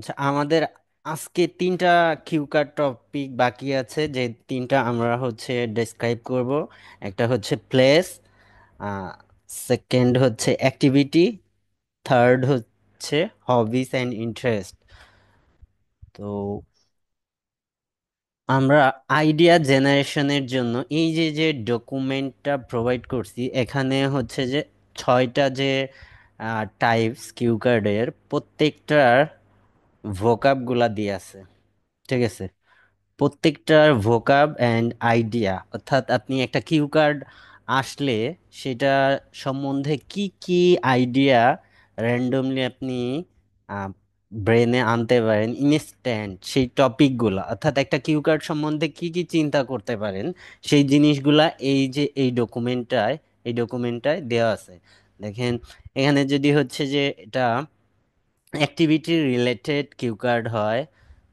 আচ্ছা, আমাদের আজকে তিনটা কিউকার টপিক বাকি আছে, যে তিনটা আমরা হচ্ছে ডেসক্রাইব করব। একটা হচ্ছে প্লেস, সেকেন্ড হচ্ছে অ্যাক্টিভিটি, থার্ড হচ্ছে হবিস অ্যান্ড ইন্টারেস্ট। তো আমরা আইডিয়া জেনারেশনের জন্য এই যে যে ডকুমেন্টটা প্রোভাইড করছি, এখানে হচ্ছে যে ছয়টা যে টাইপস কিউকার্ডের প্রত্যেকটার ভোকাবগুলা দিয়ে আছে। ঠিক আছে, প্রত্যেকটার ভোকাব অ্যান্ড আইডিয়া, অর্থাৎ আপনি একটা কিউ কার্ড আসলে সেটা সম্বন্ধে কি কি আইডিয়া র্যান্ডমলি আপনি ব্রেনে আনতে পারেন ইনস্ট্যান্ট, সেই টপিকগুলো, অর্থাৎ একটা কিউ কার্ড সম্বন্ধে কি কি চিন্তা করতে পারেন, সেই জিনিসগুলা এই যে এই ডকুমেন্টটায় দেওয়া আছে। দেখেন, এখানে যদি হচ্ছে যে এটা অ্যাক্টিভিটি রিলেটেড কিউ কার্ড হয়,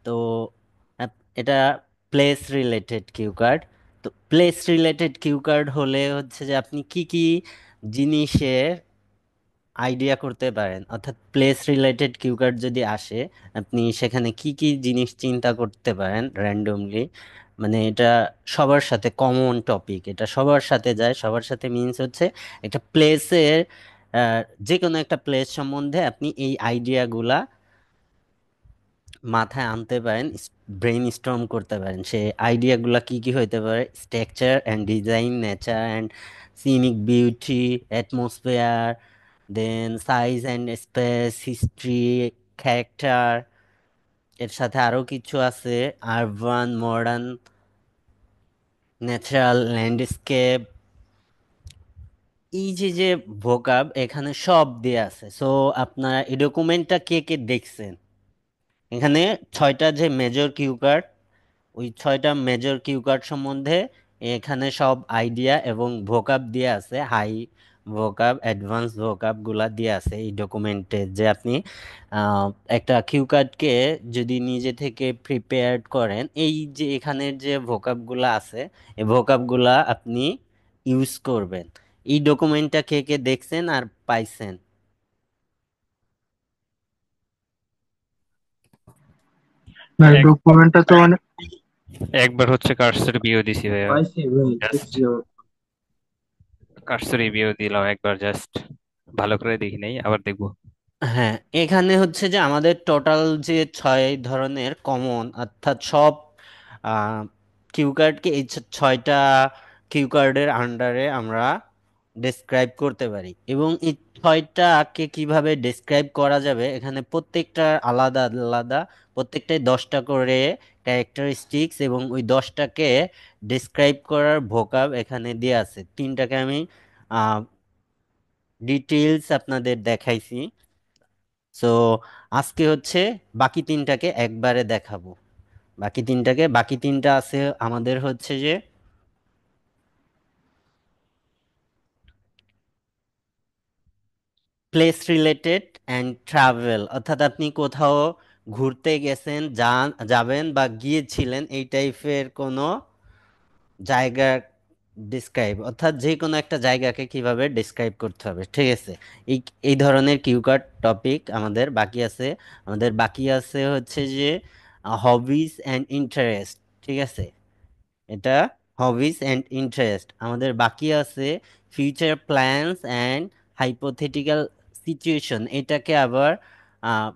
তো এটা প্লেস রিলেটেড কিউ কার্ড। তো প্লেস রিলেটেড কিউ কার্ড হলে হচ্ছে যে আপনি কি কি জিনিসের আইডিয়া করতে পারেন, অর্থাৎ প্লেস রিলেটেড কিউ কার্ড যদি আসে, আপনি সেখানে কি কি জিনিস চিন্তা করতে পারেন র্যান্ডমলি। মানে এটা সবার সাথে কমন টপিক, এটা সবার সাথে যায়। সবার সাথে মিন্স হচ্ছে একটা প্লেসের, যে কোনো একটা প্লেস সম্বন্ধে আপনি এই আইডিয়াগুলা মাথায় আনতে পারেন, ব্রেইন স্টর্ম করতে পারেন। সে আইডিয়াগুলা কি কি হইতে পারে: structure and design, nature and scenic beauty, atmosphere, then size and space, history, character. এর সাথে আরো কিছু আছে: আরবান, মডার্ন, ন্যাচারাল, ল্যান্ডস্কেপ। এই যে যে ভোকাব এখানে সব দেয়া আছে। সো আপনারা এই ডকুমেন্টটা কে কে দেখছেন? এখানে ছয়টা যে মেজর কিউ কার্ড, ওই ছয়টা মেজর কিউ কার্ড সম্বন্ধে এখানে সব আইডিয়া এবং ভোকাব দিয়ে আছে। হাই ভোকাব, অ্যাডভান্স ভোকাব গুলা দিয়ে আছে এই ডকুমেন্টে। যে আপনি আহ, একটা কিউ কার্ডকে যদি নিজে থেকে প্রিপেয়ার করেন, এই যে এখানের যে ভোকাব গুলা আছে, এই ভোকাব গুলা আপনি ইউজ করবেন। এই ডকুমেন্টটা কে কে দেখছেন আর পাইছেন? না, এক ডকুমেন্টটা তো মানে একবার হচ্ছে কার্সর বিও দিছি ভাইয়া। পাইছি ভাই, জাস্ট দেখছি কার্সর বিও দিলাম একবার, জাস্ট ভালো করে দেখি নাই, আবার দেখবো। হ্যাঁ, এখানে হচ্ছে যে আমাদের টোটাল যে ছয় ধরনের কমন, অর্থাৎ সব কিউ কার্ডকে এই ছয়টা কিউ কার্ডের আন্ডারে আমরা ডেসক্রাইব করতে পারি। এবং এই ছয়টাকে কিভাবে ডেসক্রাইব করা যাবে, এখানে প্রত্যেকটা আলাদা আলাদা, প্রত্যেকটাই 10টা করে ক্যারেক্টারিস্টিক্স, এবং ওই 10টাকে ডেসক্রাইব করার ভোকাব এখানে দেওয়া আছে। তিনটাকে আমি ডিটেইলস আপনাদের দেখাইছি। সো আজকে হচ্ছে বাকি তিনটাকে একবারে দেখাবো। বাকি তিনটা আছে আমাদের হচ্ছে যে প্লেস রিলেটেড অ্যান্ড ট্রাভেল, অর্থাৎ আপনি কোথাও ঘুরতে গেছেন, যাবেন বা গিয়েছিলেন, এই টাইপের কোনো জায়গা ডিসক্রাইব, অর্থাৎ যে কোনো একটা জায়গাকে কিভাবে ডিসক্রাইব করতে হবে। ঠিক আছে, এই এই ধরনের কিউকার্ড টপিক আমাদের বাকি আছে। আমাদের বাকি আছে হচ্ছে যে হবিস অ্যান্ড ইন্টারেস্ট। ঠিক আছে, এটা হবিস অ্যান্ড ইন্টারেস্ট। আমাদের বাকি আছে future plans and hypothetical situation, এটাকে আবার আহ,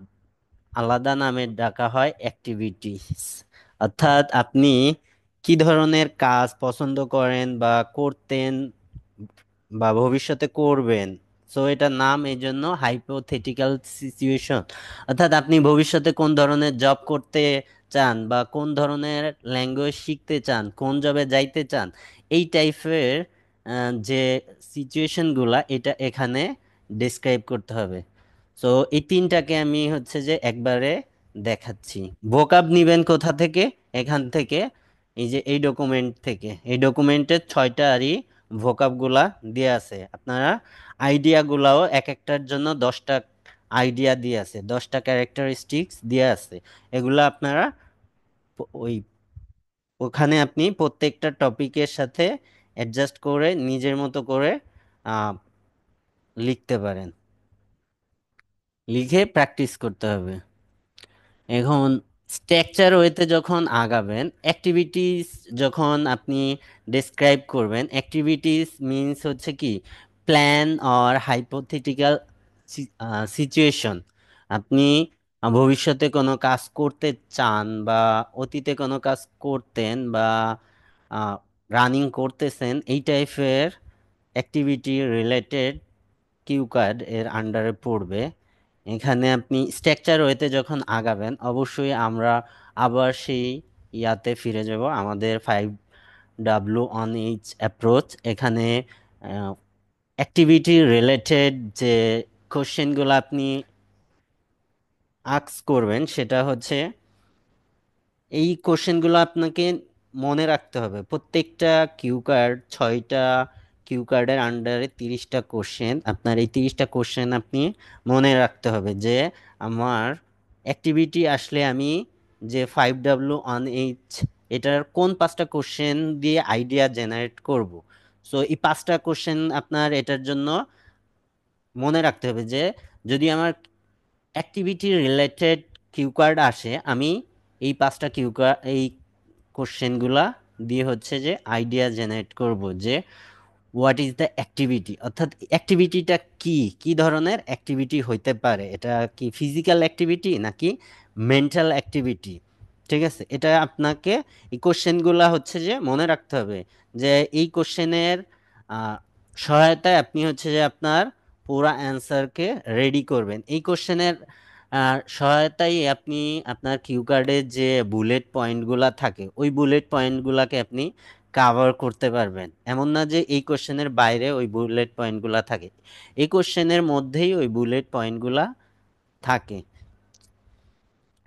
আলাদা নামে ডাকা হয় অ্যাক্টিভিটিস। অর্থাৎ আপনি কি ধরনের কাজ পছন্দ করেন বা করতেন বা ভবিষ্যতে করবেন। সো এটার নাম এই জন্য হাইপোথেটিক্যাল সিচুয়েশন। অর্থাৎ আপনি ভবিষ্যতে কোন ধরনের জব করতে চান বা কোন ধরনের ল্যাঙ্গুয়েজ শিখতে চান, কোন জবে যাইতে চান, এই টাইপের যে সিচুয়েশনগুলা, এটা এখানে ডিসক্রাইব করতে হবে। সো এই তিনটাকে আমি হচ্ছে যে একবারে দেখাচ্ছি। ভোকাব নিবেন কোথা থেকে? এখান থেকে, এই যে এই ডকুমেন্ট থেকে। এই ডকুমেন্টের ছয়টারই ভোকাবগুলা দিয়ে আছে। আপনারা আইডিয়াগুলাও এক একটার জন্য 10টা আইডিয়া দিয়ে আছে, 10টা ক্যারেক্টারিস্টিক্স দিয়ে আছে। এগুলা আপনারা ওই ওখানে আপনি প্রত্যেকটা টপিকের সাথে অ্যাডজাস্ট করে নিজের মতো করে আহ, লিখতে পারেন। লিখে প্র্যাকটিস করতে হবে। এখন স্ট্রাকচার ওয়েতে যখন আগাবেন, অ্যাক্টিভিটিস যখন আপনি ডেসক্রাইব করবেন, অ্যাক্টিভিটিস মিনস হচ্ছে কি প্ল্যান অর হাইপোথেটিক্যাল সিচুয়েশন। আপনি ভবিষ্যতে কোনো কাজ করতে চান বা অতীতে কোনো কাজ করতেন বা রানিং করতেছেন, এই টাইপের অ্যাক্টিভিটি রিলেটেড কিউ কার্ড এর আন্ডারে পড়বে। এখানে আপনি স্ট্রাকচার ওয়েতে যখন আগাবেন, অবশ্যই আমরা আবার সেই ইয়াতে ফিরে যাব, আমাদের 5W1H অ্যাপ্রোচ। এখানে অ্যাক্টিভিটি রিলেটেড যে কোশ্চেনগুলো আপনি আস্ক করবেন সেটা হচ্ছে, এই কোশ্চেনগুলো আপনাকে মনে রাখতে হবে। প্রত্যেকটা কিউ কার্ড, 6টা কিউ কার্ডের আন্ডারে 30টা কোশ্চেন। আপনার এই 30টা কোশ্চেন আপনি মনে রাখতে হবে যে আমার অ্যাক্টিভিটি আসলে আমি যে 5W1H এটার কোন 5টা কোশ্চেন দিয়ে আইডিয়া জেনারেট করব। সো এই 5টা কোশ্চেন আপনার এটার জন্য মনে রাখতে হবে যে যদি আমার অ্যাক্টিভিটি রিলেটেড কিউ কার্ড আসে, আমি এই 5টা কিউ কার্ড, এই কোশ্চেনগুলা দিয়ে হচ্ছে যে আইডিয়া জেনারেট করব যে হোয়াট ইজ দ্য অ্যাক্টিভিটি, অর্থাৎ অ্যাক্টিভিটিটা কি, কি ধরনের অ্যাক্টিভিটি হইতে পারে, এটা কি ফিজিক্যাল অ্যাক্টিভিটি নাকি মেন্টাল অ্যাক্টিভিটি। ঠিক আছে, এটা আপনাকে এই কোশ্চেনগুলা হচ্ছে যে মনে রাখতে হবে যে এই কোশ্চেনের সহায়তায় আপনি হচ্ছে যে আপনার পুরা অ্যান্সারকে রেডি করবেন। এই কোশ্চেনের সহায়তায় আপনি আপনার কিউ কার্ডে যে বুলেট পয়েন্টগুলা থাকে, ওই বুলেট পয়েন্টগুলাকে আপনি কাভার করতে পারবেন। এমন না যে এই কোশ্চেনের বাইরে ওই বুলেট পয়েন্টগুলা থাকে, এই কোশ্চেনের মধ্যেই ওই বুলেট পয়েন্টগুলা থাকে।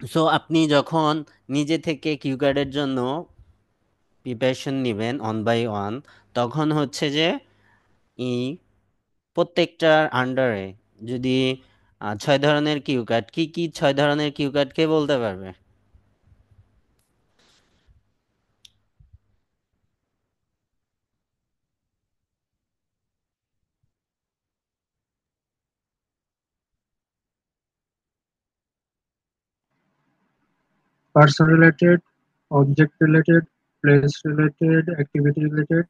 সো আপনি যখন নিজে থেকে কিউ কার্ডের জন্য প্রিপারেশন নেবেন অন বাই ওয়ান, তখন হচ্ছে যে এই প্রত্যেকটার আন্ডারে যদি 6 ধরনের কিউ কার্ড, কি কি 6 ধরনের কিউ কার্ড কে বলতে পারবে? person related, object related, place related, activity related,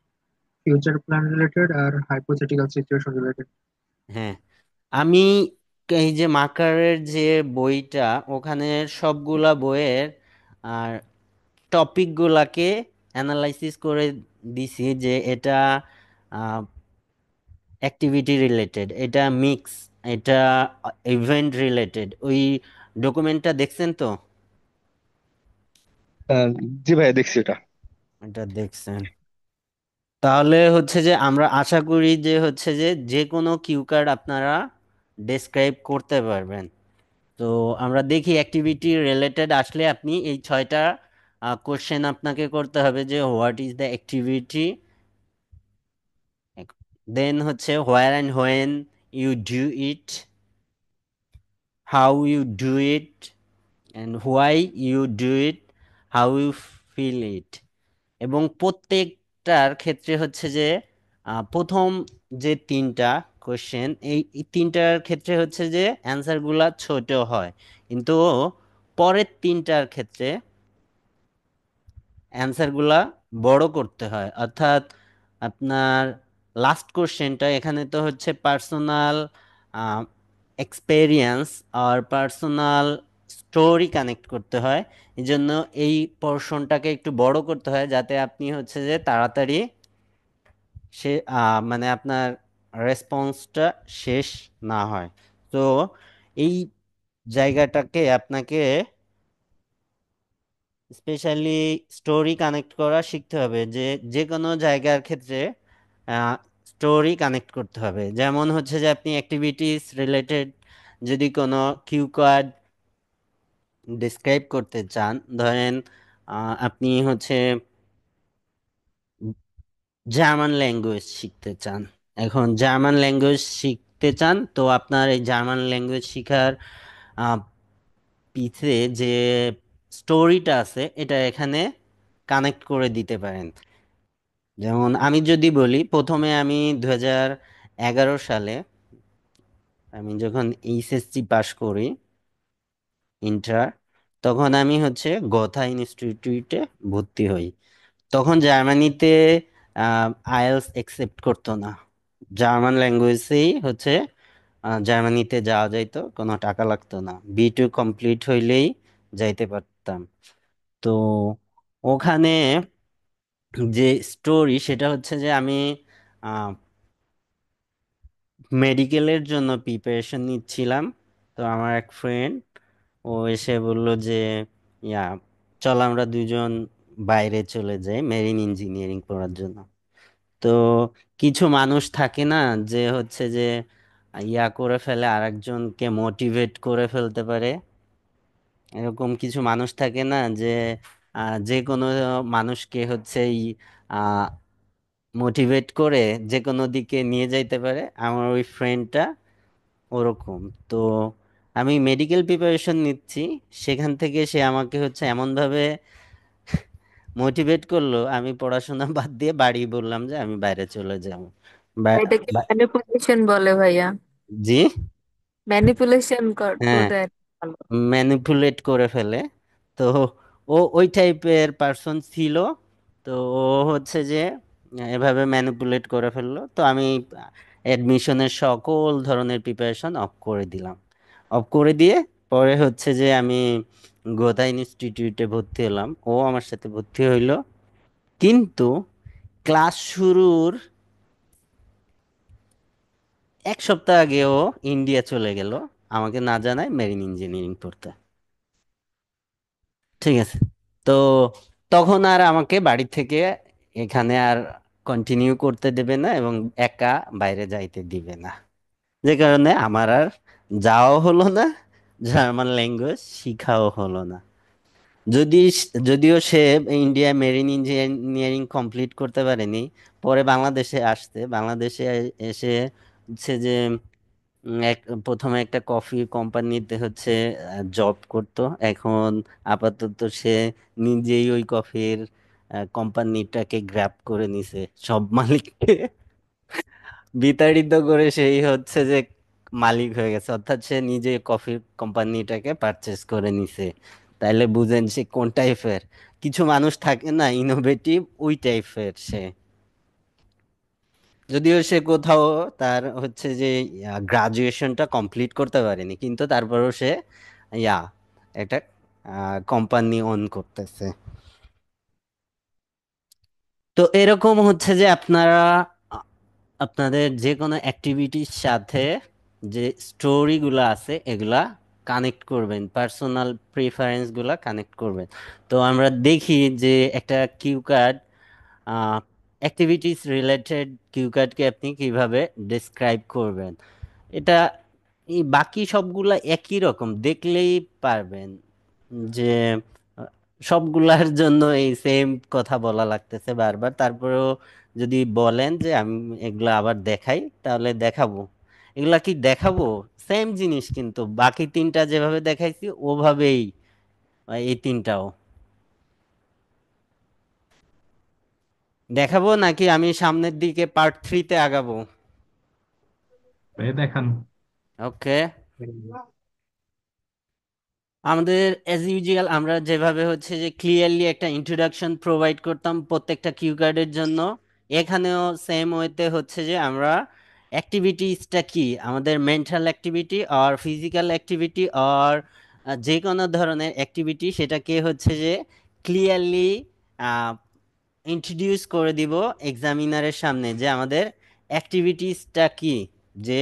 future plan related, আর hypothetical situation related. হ্যাঁ, আমি এই যে মার্কারের যে বইটা, ওখানে সবগুলা বইয়ের আর টপিকগুলাকে অ্যানালাইসিস করে দিছি যে এটা অ্যাক্টিভিটি রিলেটেড, এটা মিক্স, এটা ইভেন্ট রিলেটেড। ওই ডকুমেন্টটা দেখছেন তো? আহ, জি ভাইয়া দেখছি এটা। এটা দেখছেন? তাহলে হচ্ছে যে আমরা আশা করি যে হচ্ছে যে যে কোনো কিউ কার্ড আপনারা ডেসক্রাইব করতে পারবেন। তো আমরা দেখি অ্যাক্টিভিটি রিলেটেড আসলে আপনি এই 6টা কোশ্চেন আপনাকে করতে হবে যে what is the activity, then হচ্ছে where and when you do it, how you do it, and why you do it, how you feel it. এবং প্রত্যেকটার ক্ষেত্রে হচ্ছে যে প্রথম যে 3টা কোশ্চেন, এই 3টার ক্ষেত্রে হচ্ছে যে অ্যান্সারগুলা ছোট হয়, কিন্তু পরের 3টার ক্ষেত্রে অ্যান্সারগুলা বড় করতে হয়। অর্থাৎ আপনার লাস্ট কোশ্চেনটা এখানে তো হচ্ছে পার্সোনাল এক্সপেরিয়েন্স আর পার্সোনাল স্টোরি কানেক্ট করতে হয়। এই জন্য এই পোর্শনটাকে একটু বড় করতে হয় যাতে আপনি হচ্ছে যে তাড়াতাড়ি সে মানে আপনার রেসপন্সটা শেষ না হয়। তো এই জায়গাটাকে আপনাকে স্পেশালি স্টোরি কানেক্ট করা শিখতে হবে, যে যে কোনো জায়গার ক্ষেত্রে স্টোরি কানেক্ট করতে হবে। যেমন হচ্ছে যে আপনি অ্যাক্টিভিটিস রিলেটেড যদি কোনো কিউ কার্ড ডিসক্রাইব করতে চান, ধরেন আপনি হচ্ছে জার্মান ল্যাঙ্গুয়েজ শিখতে চান। এখন জার্মান ল্যাঙ্গুয়েজ শিখতে চান, তো আপনার এই জার্মান ল্যাঙ্গুয়েজ শিখার আহ, পিছে যে স্টোরিটা আছে এটা এখানে কানেক্ট করে দিতে পারেন। যেমন আমি যদি বলি, প্রথমে আমি 2011 সালে আমি যখন এইচএসসি পাশ করি, ইন্টার, তখন আমি হচ্ছে গোথা ইনস্টিটিউটে ভর্তি হই। তখন জার্মানিতে আইএলটিএস একসেপ্ট করতো না, জার্মান ল্যাঙ্গুয়েজেই হচ্ছে জার্মানিতে যাওয়া যাইতো, কোনো টাকা লাগতো না, বি2 কমপ্লিট হইলেই যাইতে পারতাম। তো ওখানে যে স্টোরি সেটা হচ্ছে যে আমি মেডিকেলের জন্য প্রিপারেশন নিচ্ছিলাম। তো আমার এক ফ্রেন্ড ও এসে বলল যে ইয়া চল আমরা দুজন বাইরে চলে যাই মেরিন ইঞ্জিনিয়ারিং পড়ার জন্য। তো কিছু মানুষ থাকে না যে হচ্ছে যে ইয়া করে ফেলে, আরেকজনকে মোটিভেট করে ফেলতে পারে। এরকম কিছু মানুষ থাকে না যে যে কোনো মানুষকে হচ্ছে মোটিভেট করে যে কোনো দিকে নিয়ে যাইতে পারে। আমার ওই ফ্রেন্ডটা ওরকম। তো আমি মেডিকেল প্রিপারেশন নিচ্ছি, সেখান থেকে সে আমাকে হচ্ছে এমনভাবে মোটিভেট করলো, আমি পড়াশোনা বাদ দিয়ে বাড়ি বললাম যে আমি বাইরে চলে যাবো। বা- এটাকে বা- ম্যানিপুলেশন বলে ভাইয়া। জি, ম্যানিপুলেশন হ্যাঁ, করতে ভালো। ম্যানিপুলেট করে ফেলে। তো ও ওই টাইপের পার্সন ছিল। তো ও হচ্ছে যে এভাবে ম্যানিপুলেট করে ফেললো। তো আমি অ্যাডমিশনের সকল ধরনের প্রিপারেশন অফ করে দিলাম। অফ করে দিয়ে পরে হচ্ছে যে আমি গোদা ইনস্টিটিউটে ভর্তি হলাম, ও আমার সাথে ভর্তি হইলো। কিন্তু ক্লাস শুরুর 1 সপ্তাহ আগে ও ইন্ডিয়া চলে গেল, আমাকে না জানায়, মেরিন ইঞ্জিনিয়ারিং পড়তে। ঠিক আছে। তো তখন আর আমাকে বাড়ি থেকে এখানে আর কন্টিনিউ করতে দেবে না এবং একা বাইরে যাইতে দিবে না, যে কারণে আমার আর যাওয়াও হলো না, জার্মান ল্যাঙ্গুয়েজ শিখাও হলো না। যদিও সে ইন্ডিয়া মেরিন ইঞ্জিনিয়ারিং কমপ্লিট করতে পারেনি, পরে বাংলাদেশে আসতে, বাংলাদেশে এসে হচ্ছে যে প্রথমে একটা কফি কোম্পানিতে হচ্ছে জব করতো। এখন আপাতত সে নিজেই ওই কফির কোম্পানিটাকে গ্র্যাব করে নিছে, সব মালিককে বিতাড়িত করে সেই হচ্ছে যে মালিক হয়ে গেছে, অর্থাৎ সে নিজে কফি কোম্পানিটাকে পারচেস করে নিছে। তাইলে বুঝেন সে কোন টাইপের। কিছু মানুষ থাকে না ইনোভেটিভ, ওই টাইপের সে। যদিও সে কোথাও তার হচ্ছে যে গ্রাজুয়েশনটা কমপ্লিট করতে পারেনি, কিন্তু তারপরেও সে ইয়া একটা কোম্পানি অন করতেছে। তো এরকম হচ্ছে যে আপনারা আ- আপনাদের যে কোনো অ্যাক্টিভিটির সাথে যে স্টোরিগুলো আছে এগুলা কানেক্ট করবেন, পার্সোনাল প্রিফারেন্স গুলা কানেক্ট করবেন। তো আমরা দেখি যে একটা cue card, activities related cue কার্ডকে আপনি কিভাবে ডিসক্রাইব করবেন। এটা এই বাকি সবগুলা একই রকম দেখলেই পারবেন যে আহ, সবগুলার জন্য এই সেম কথা বলা লাগতেছে বারবার। তারপরেও যদি বলেন যে আমি এগুলা আবার দেখাই, তাহলে দেখাবো। এগুলা কি দেখাবো? সেম জিনিস, কিন্তু বাকি তিনটা যেভাবে দেখাইছি ওভাবেই এই তিনটাও দেখাবো, নাকি আমি সামনের দিকে পার্ট 3-তে আগাবো? ভাই দেখান। ওকে। আমাদের অ্যাজ ইউজুয়াল আমরা যেভাবে হচ্ছে যে ক্লিয়ারলি একটা ইন্ট্রোডাকশন প্রোভাইড করতাম প্রত্যেকটা কিউ কার্ডের জন্য, এখানেও সেম ওয়েতে হচ্ছে যে আমরা অ্যাক্টিভিটিসটা কি, আমাদের মেন্টাল অ্যাক্টিভিটি আর ফিজিক্যাল অ্যাক্টিভিটি আর যে কোনো ধরনের অ্যাক্টিভিটি, সেটাকে হচ্ছে যে ক্লিয়ারলি ইন্ট্রোডিউস করে দিব এক্সামিনারের সামনে যে আমাদের অ্যাক্টিভিটিসটা কি, যে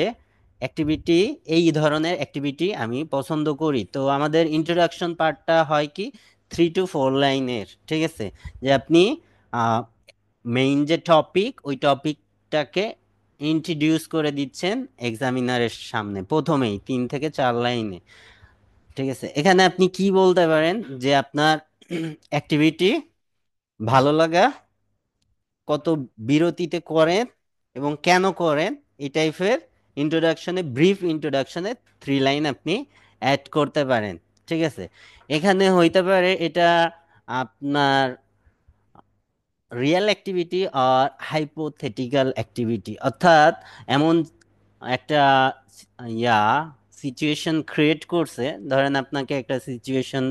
অ্যাক্টিভিটি এই ধরনের অ্যাক্টিভিটি আমি পছন্দ করি। তো আমাদের ইন্ট্রোডাকশন পার্টটা হয় কি 3 to 4 লাইনের, ঠিক আছে, যে আপনি মেইন যে টপিক ওই টপিকটাকে ইন্ট্রোডিউস করে দিচ্ছেন এক্সামিনারের সামনে প্রথমেই 3 থেকে 4 লাইনে। ঠিক আছে, এখানে আপনি কি বলতে পারেন যে আপনার অ্যাক্টিভিটি ভালো লাগা, কত বিরতিতে করেন এবং কেন করেন, এই টাইপের ইন্ট্রোডাকশনে, ব্রিফ ইন্ট্রোডাকশনে 3 লাইন আপনি অ্যাড করতে পারেন। ঠিক আছে, এখানে হইতে পারে এটা আপনার রিয়েল অ্যাক্টিভিটি আর হাইপোথেটিক্যাল অ্যাক্টিভিটি, অর্থাৎ এমন একটা ইয়া সিচুয়েশন ক্রিয়েট করছে, ধরেন আপনাকে একটা সিচুয়েশন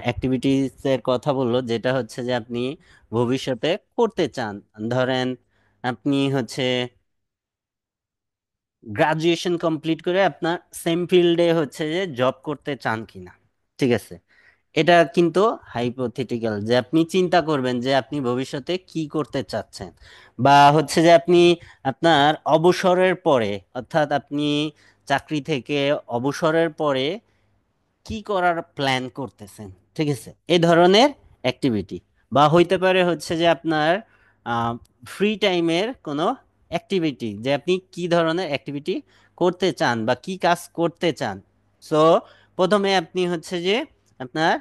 অ্যাক্টিভিটিস এর কথা বললো, যেটা হচ্ছে যে আপনি ভবিষ্যতে করতে চান। ধরেন আপনি হচ্ছে গ্রাজুয়েশন কমপ্লিট করে আপনার সেম ফিল্ডে হচ্ছে যে জব করতে চান কিনা। ঠিক আছে, এটা কিন্তু হাইপোথেটিক্যাল, যে আপনি চিন্তা করবেন যে আপনি ভবিষ্যতে কি করতে চাচ্ছেন, বা হচ্ছে যে আপনি আপনার অবসরের পরে, অর্থাৎ আপনি চাকরি থেকে অবসরের পরে কি করার প্ল্যান করতেছেন। ঠিক আছে, এই ধরনের অ্যাক্টিভিটি। বা হইতে পারে হচ্ছে যে আপনার ফ্রি টাইমের কোনো অ্যাক্টিভিটি, যে আপনি কি ধরনের অ্যাক্টিভিটি করতে চান বা কি কাজ করতে চান। সো প্রথমে আপনি হচ্ছে যে আপনার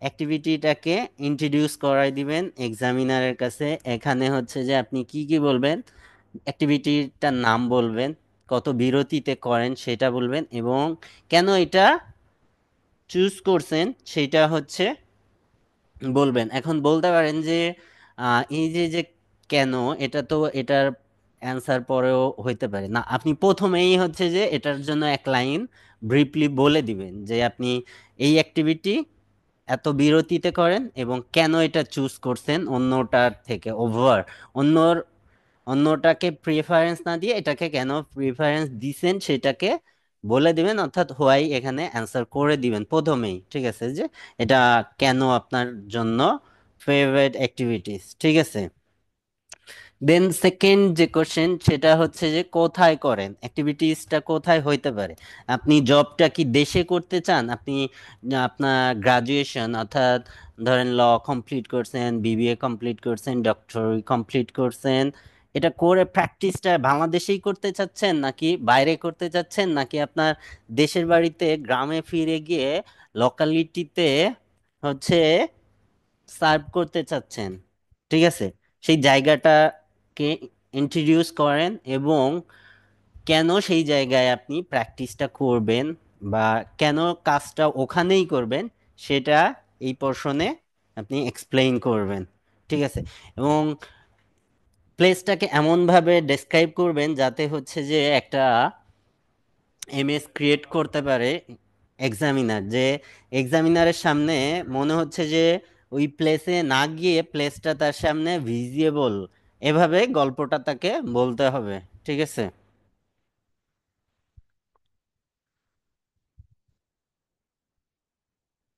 অ্যাক্টিভিটিটাকে ইন্ট্রোডিউস করাই দিবেন এক্সামিনারের কাছে। এখানে হচ্ছে যে আপনি কি কি বলবেন, অ্যাক্টিভিটিটার নাম বলবেন, কত বিরতিতে করেন সেটা বলবেন, এবং কেন এটা চুজ করছেন সেটা হচ্ছে বলবেন। এখন বলতে পারেন যে এই যে যে কেন, এটা তো এটার অ্যান্সার পরেও হইতে পারে না, আপনি প্রথমেই হচ্ছে যে এটার জন্য এক লাইন ব্রিফলি বলে দিবেন যে আপনি এই অ্যাক্টিভিটি এত বিরতিতে করেন এবং কেন এটা চুজ করছেন অন্যটার থেকে, অন্যর অন্যটাকে প্রিফারেন্স না দিয়ে এটাকে কেন প্রিফারেন্স দিছেন সেটাকে বলে দিবেন, অর্থাৎ হোয়াই এখানে অ্যান্সার করে দিবেন প্রথমেই। ঠিক আছে, যে এটা কেন আপনার জন্য ফেভারিট অ্যাক্টিভিটিস। ঠিক আছে, দেন সেকেন্ড যে কোশ্চেন সেটা হচ্ছে যে কোথায় করেন, অ্যাক্টিভিটিসটা কোথায় হইতে পারে। আপনি জবটা কি দেশে করতে চান, আপনি আপনার গ্রাজুয়েশন অর্থাৎ ধরেন ল কমপ্লিট করছেন, বিবিএ কমপ্লিট করছেন, ডক্টরি কমপ্লিট করছেন, এটা করে প্র্যাকটিসটা বাংলাদেশেই করতে চাচ্ছেন নাকি বাইরে করতে চাচ্ছেন, নাকি আপনার দেশের বাড়িতে গ্রামে ফিরে গিয়ে লোকালিটিতে হচ্ছে সার্ভ করতে চাচ্ছেন। ঠিক আছে, সেই জায়গাটাকে ইন্ট্রোডিউস করেন এবং কেন সেই জায়গায় আপনি প্র্যাকটিসটা করবেন বা কেন কাজটা ওখানেই করবেন সেটা এই পোর্শনে আপনি এক্সপ্লেইন করবেন। ঠিক আছে, এবং প্লেসটাকে এমনভাবে ডেসক্রাইব করবেন যাতে হচ্ছে যে একটা এমএস ক্রিয়েট করতে পারে এক্সামিনার, যে এক্সামিনারের সামনে মনে হচ্ছে যে ওই প্লেসে না গিয়ে প্লেসটা তার সামনে ভিজিবল, এভাবে গল্পটা তাকে বলতে হবে। ঠিক আছে,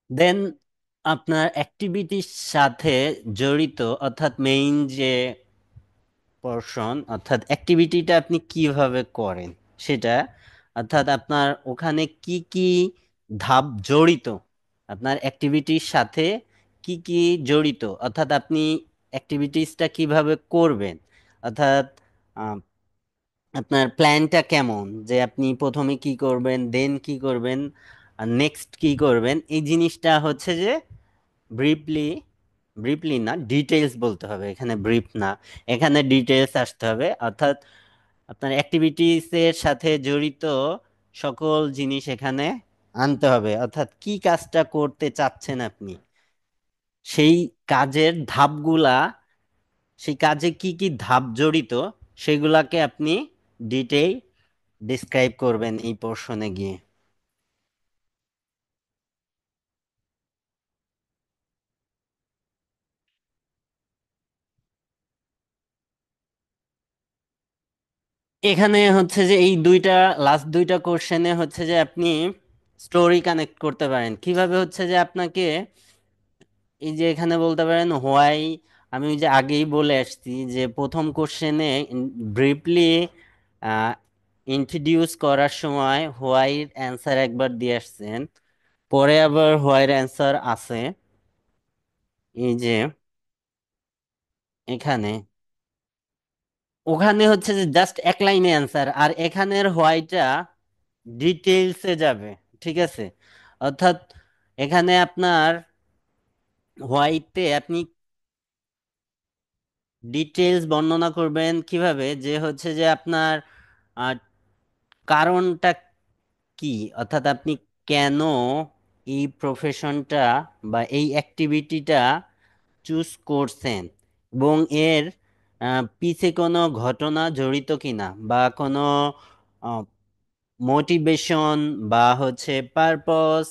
দেন আপনার অ্যাক্টিভিটির সাথে জড়িত, অর্থাৎ মেইন যে পোর্শন, অর্থাৎ অ্যাক্টিভিটিটা আপনি কিভাবে করেন সেটা, অর্থাৎ আপনার ওখানে কি কি ধাপ জড়িত, আপনার অ্যাক্টিভিটির সাথে কি কি জড়িত, অর্থাৎ আপনি অ্যাক্টিভিটিসটা কিভাবে করবেন, অর্থাৎ আহ, আপনার প্ল্যানটা কেমন, যে আপনি প্রথমে কি করবেন, দেন কি করবেন, আর নেক্সট কি করবেন, এই জিনিসটা হচ্ছে যে ব্রিফলি, ব্রিফলি না ডিটেলস বলতে হবে, এখানে ব্রিফ না, এখানে ডিটেলস আসতে হবে। অর্থাৎ আপনার অ্যাক্টিভিটিস এর সাথে জড়িত সকল জিনিস এখানে আনতে হবে, অর্থাৎ কি কাজটা করতে চাচ্ছেন আপনি, সেই কাজের ধাপগুলা, সেই কাজে কি কি ধাপ জড়িত সেগুলাকে আপনি ডিটেইল ডিসক্রাইব করবেন এই পোর্শনে গিয়ে। এখানে হচ্ছে যে এই দুইটা লাস্ট দুইটা কোশ্চেনে হচ্ছে যে আপনি স্টোরি কানেক্ট করতে পারেন কিভাবে, হচ্ছে যে আপনাকে এই যে এখানে বলতে পারেন হোয়াই, আমি ওই যে আগেই বলে আসছি যে প্রথম কোশ্চেনে ব্রিফলি ইন্ট্রোডিউস করার সময় হোয়াইয়ের অ্যান্সার একবার দিয়ে আসছেন, পরে আবার হোয়াইয়ের অ্যান্সার আছে এই যে এখানে, ওখানে হচ্ছে যে জাস্ট এক লাইনে অ্যান্সার, আর এখানের হোয়াইটা ডিটেইলসে যাবে। ঠিক আছে, অর্থাৎ এখানে আপনার হোয়াইটে আপনি ডিটেইলস বর্ণনা করবেন কিভাবে, যে হচ্ছে যে আপনার আহ, কারণটা কি, অর্থাৎ আপনি কেন এই প্রফেশনটা বা এই অ্যাক্টিভিটিটা চুজ করছেন, এবং এর পিছে কোনো ঘটনা জড়িত কিনা, বা কোনো মোটিভেশন বা হচ্ছে পারপস,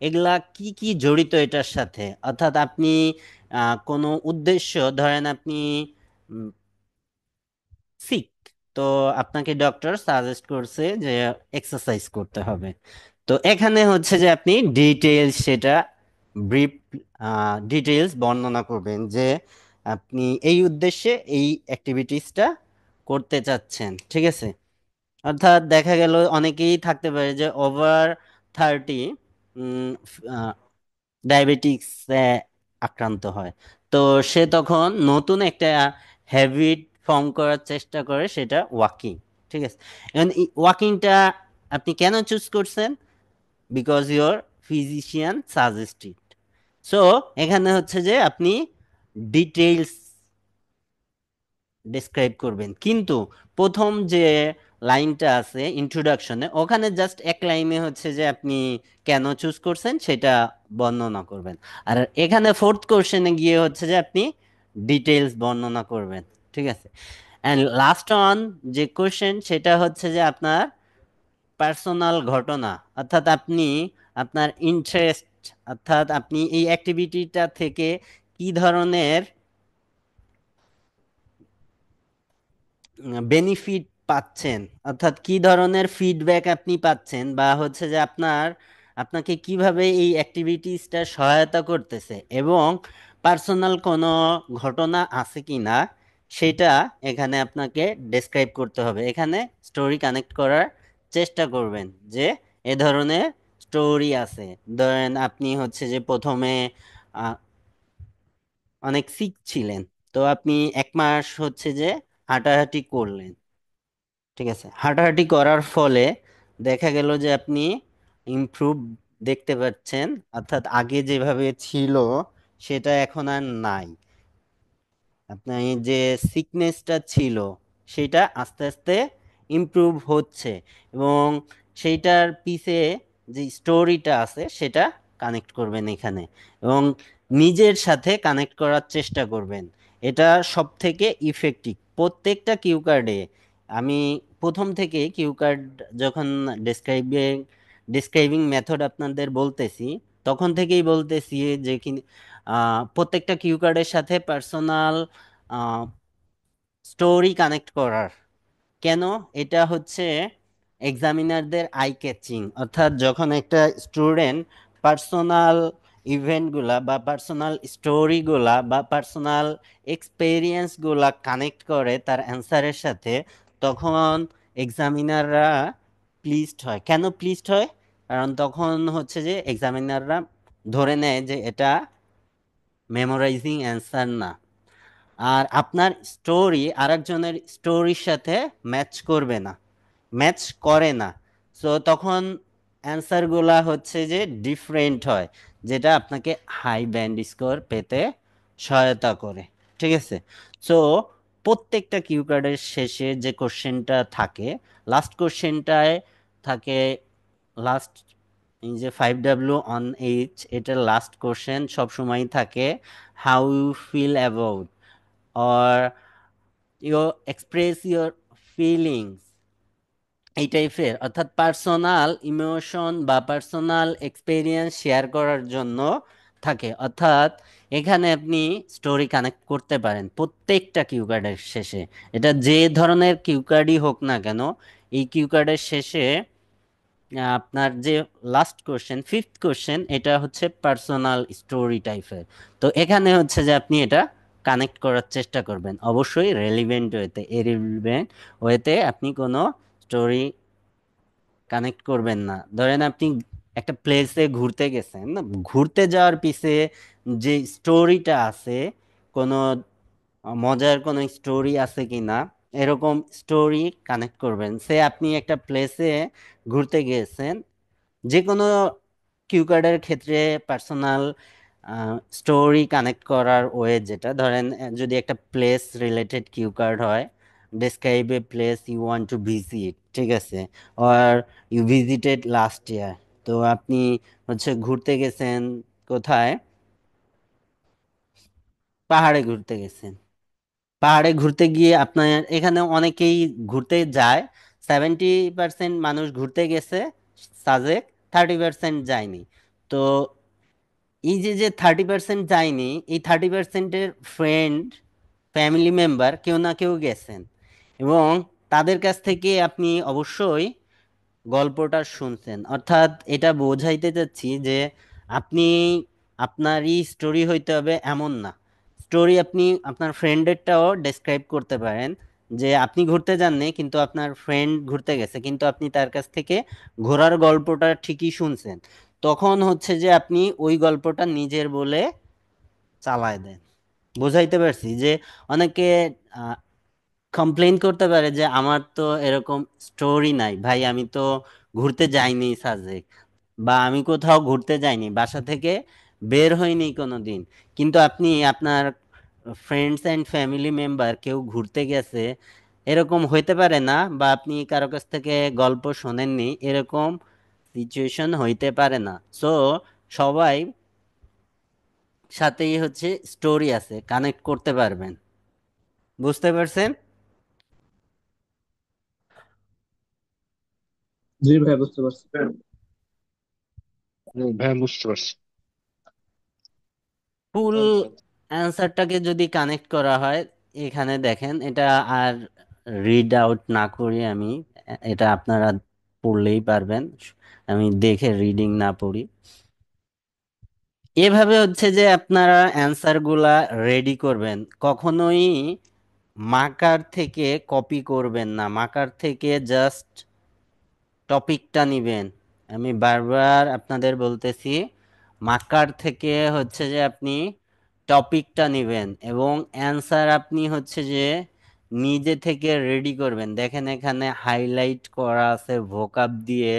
এগুলা কি কি জড়িত এটার সাথে? অর্থাৎ আপনি কোনো উদ্দেশ্য, ধরেন আপনি সিক, তো আপনাকে ডক্টর সাজেস্ট করছে যে এক্সারসাইজ করতে হবে। তো এখানে হচ্ছে যে আপনি ডিটেইলস সেটা ব্রিফ ডিটেইলস বর্ণনা করবেন যে আপনি এই উদ্দেশ্যে এই অ্যাক্টিভিটিসটা করতে চাচ্ছেন, ঠিক আছে? অর্থাৎ দেখা গেল অনেকেই থাকতে পারে যে ওভার 30 ডায়াবেটিক্স আক্রান্ত হয়। তো সে তখন নতুন একটা হ্যাবিট ফর্ম করার চেষ্টা করে, সেটা ওয়াকিং, ঠিক আছে? এখন ওয়াকিংটা আপনি কেন চুজ করছেন? Because your physician suggested. So এখানে হচ্ছে যে আপনি ডিটেইলস ডেসক্রাইব করবেন, কিন্তু প্রথম যে লাইনটা আছে ইন্ট্রোডাকশনে, ওখানে জাস্ট এক লাইনে হচ্ছে যে আপনি কেন চুজ করছেন সেটা বর্ণনা করবেন। আর এখানে ফোর্থ কোশ্চেনে গিয়ে হচ্ছে যে আপনি ডিটেইলস বর্ণনা করবেন, ঠিক আছে? অ্যান্ড লাস্ট অন যে কোশ্চেন, সেটা হচ্ছে যে আপনার পার্সোনাল ঘটনা, অর্থাৎ আপনি আপনার ইন্টারেস্ট, অর্থাৎ আপনি এই অ্যাক্টিভিটিটা থেকে কি ধরনের বেনিফিট পাচ্ছেন, অর্থাৎ কি ধরনের ফিডব্যাক আপনি পাচ্ছেন, বা হচ্ছে যে আপনাকে কিভাবে এই অ্যাক্টিভিটিসটা সহায়তা করতেছে, এবং পার্সোনাল কোনো ঘটনা আছে কি না সেটা এখানে আপনাকে ডেসক্রাইব করতে হবে। এখানে স্টোরি কানেক্ট করার চেষ্টা করবেন যে এ ধরনের স্টোরি আছে। ধরেন আপনি হচ্ছে যে প্রথমে আহ, অনেক সিক ছিলেন, তো আপনি 1 মাস হচ্ছে যে হাঁটাহাঁটি করলেন, ঠিক আছে? হাঁটাহাঁটি করার ফলে দেখা গেল যে আপনি ইমপ্রুভ দেখতে পাচ্ছেন, অর্থাৎ আগে যেভাবে ছিল সেটা এখন আর নাই। আপনার এই যে সিকনেসটা ছিল সেটা আস্তে আস্তে ইমপ্রুভ হচ্ছে, এবং সেইটার পিছে যে স্টোরিটা আছে সেটা কানেক্ট করবেন এখানে, এবং নিজের সাথে কানেক্ট করার চেষ্টা করবেন। এটা সব থেকে ইফেক্টিভ। প্রত্যেকটা কিউ কার্ডে আমি প্রথম থেকে কিউ কার্ড যখন ডেসক্রাইবিং ডিসক্রাইবিং মেথড আপনাদের বলতেছি, তখন থেকেই বলতেছি যে প্রত্যেকটা কিউ কার্ডের সাথে পার্সোনাল স্টোরি কানেক্ট করার। কেন? এটা হচ্ছে এক্সামিনারদের আই ক্যাচিং, অর্থাৎ যখন একটা স্টুডেন্ট পার্সোনাল ইভেন্টগুলা বা পার্সোনাল স্টোরিগুলা বা পার্সোনাল এক্সপেরিয়েন্সগুলা কানেক্ট করে তার অ্যান্সারের সাথে, তখন এক্সামিনাররা প্লিজড হয়। কেন প্লিজড হয়? কারণ তখন হচ্ছে যে এক্সামিনাররা ধরে নেয় যে এটা মেমোরাইজিং অ্যান্সার না, আর আপনার স্টোরি আরেকজনের স্টোরির সাথে ম্যাচ করবে না, ম্যাচ করে না। সো তখন অ্যান্সারগুলা হচ্ছে যে ডিফারেন্ট হয়, যেটা আপনাকে হাই ব্যান্ড স্কোর পেতে সহায়তা করে, ঠিক আছে? সো প্রত্যেকটা কিউ কার্ডের শেষে যে কোশ্চেনটা থাকে, লাস্ট কোশ্চেনটায় থাকে, লাস্ট এই যে 5W on H, এটার লাস্ট কোশ্চেন সবসময় থাকে how you feel about, or you express your feelings, এই টাইপের, অর্থাৎ পার্সোনাল ইমোশন বা পার্সোনাল এক্সপেরিয়েন্স শেয়ার করার জন্য থাকে। অর্থাৎ এখানে আপনি স্টোরি কানেক্ট করতে পারেন প্রত্যেকটা কিউ কার্ডের শেষে, এটা যে ধরনের কিউ কার্ডই হোক না কেন। এই কিউ কার্ডের শেষে আপনার যে লাস্ট কোশ্চেন, ফিফথ কোশ্চেন, এটা হচ্ছে পার্সোনাল স্টোরি টাইপের। তো এখানে হচ্ছে যে আপনি এটা কানেক্ট করার চেষ্টা করবেন, অবশ্যই রেলিভেন্ট ওয়েতে। ইররিলেভেন্ট ওয়েতে আপনি কোনো স্টোরি কানেক্ট করবেন না। ধরেন আপনি একটা প্লেসে ঘুরতে গেছেন, না, ঘুরতে যাওয়ার পিছে যে স্টোরিটা আছে, কোনো মজার কোনো স্টোরি আছে কি না, এরকম স্টোরি কানেক্ট করবেন। সে আপনি একটা প্লেসে ঘুরতে গিয়েছেন, যে কোনো কিউ কার্ডের ক্ষেত্রে পার্সোনাল স্টোরি কানেক্ট করার ওয়ে যেটা, ধরেন যদি একটা প্লেস রিলেটেড কিউ কার্ড হয়, describe a place you want to visit, ঠিক আছে? আর ইউ ভিজিটেড লাস্ট ইয়ার, তো আপনি হচ্ছে ঘুরতে গেছেন কোথায়? পাহাড়ে ঘুরতে গেছেন। পাহাড়ে ঘুরতে গিয়ে আপনার এখানে অনেকেই ঘুরতে যায় 70% মানুষ ঘুরতে গেছে সাজেক, 30% যায়নি। তো এই যে যে 30% যায়নি, এই 30%-এর ফ্রেন্ড ফ্যামিলি মেম্বার কেউ না কেউ গেছেন, এবং তাদের কাছ থেকে আপনি অবশ্যই গল্পটা শুনছেন। অর্থাৎ এটা বোঝাইতে চাচ্ছি যে আপনি আপনারই স্টোরি হইতে হবে এমন না। স্টোরি আপনি আপনার ফ্রেন্ডেরটাও ডেসক্রাইব করতে পারেন, যে আপনি ঘুরতে যাননি কিন্তু আপনার ফ্রেন্ড ঘুরতে গেছে, কিন্তু আপনি তার কাছ থেকে ঘোরার গল্পটা ঠিকই শুনছেন। তখন হচ্ছে যে আপনি ওই গল্পটা নিজের বলে চালায় দেন। বুঝাইতে পারছি যে অনেকে কমপ্লেইন করতে পারে যে আমার তো এরকম স্টোরি নাই ভাই, আমি তো ঘুরতে যাইনি সাজেক, বা আমি কোথাও ঘুরতে যাইনি, বাসা থেকে বের হইনি কোনোদিন, কিন্তু আপনি আপনার ফ্রেন্ডস অ্যান্ড ফ্যামিলি মেম্বার কেউ ঘুরতে গেছে এরকম হইতে পারে না, বা আপনি কারো কাছ থেকে গল্প শোনেননি এরকম সিচুয়েশন হইতে পারে না। সো সবাই সাথেই হচ্ছে স্টোরি আছে, কানেক্ট করতে পারবেন। বুঝতে পারছেন? জি ভাই, বুঝতে পারছি। ভাইয়া বুঝতে পারছি। ফুল অ্যান্সারটাকে যদি কানেক্ট করা হয়, এখানে দেখেন এটা আর রিড আউট না করি আমি, এটা আপনারা পড়লেই পারবেন, আমি দেখে রিডিং না পড়ি। এভাবে হচ্ছে যে আপনারা অ্যান্সার গুলা রেডি করবেন, কখনোই মার্কার থেকে কপি করবেন না, মার্কার থেকে জাস্ট টপিকটা নিবেন। আমি বারবার আপনাদের বলতেছি, মার্কার থেকে হচ্ছে যে আপনি টপিকটা নিবেন, এবং অ্যান্সার আপনি হচ্ছে যে নিজে থেকে রেডি করবেন। দেখেন এখানে হাইলাইট করা আছে, ভোকাব দিয়ে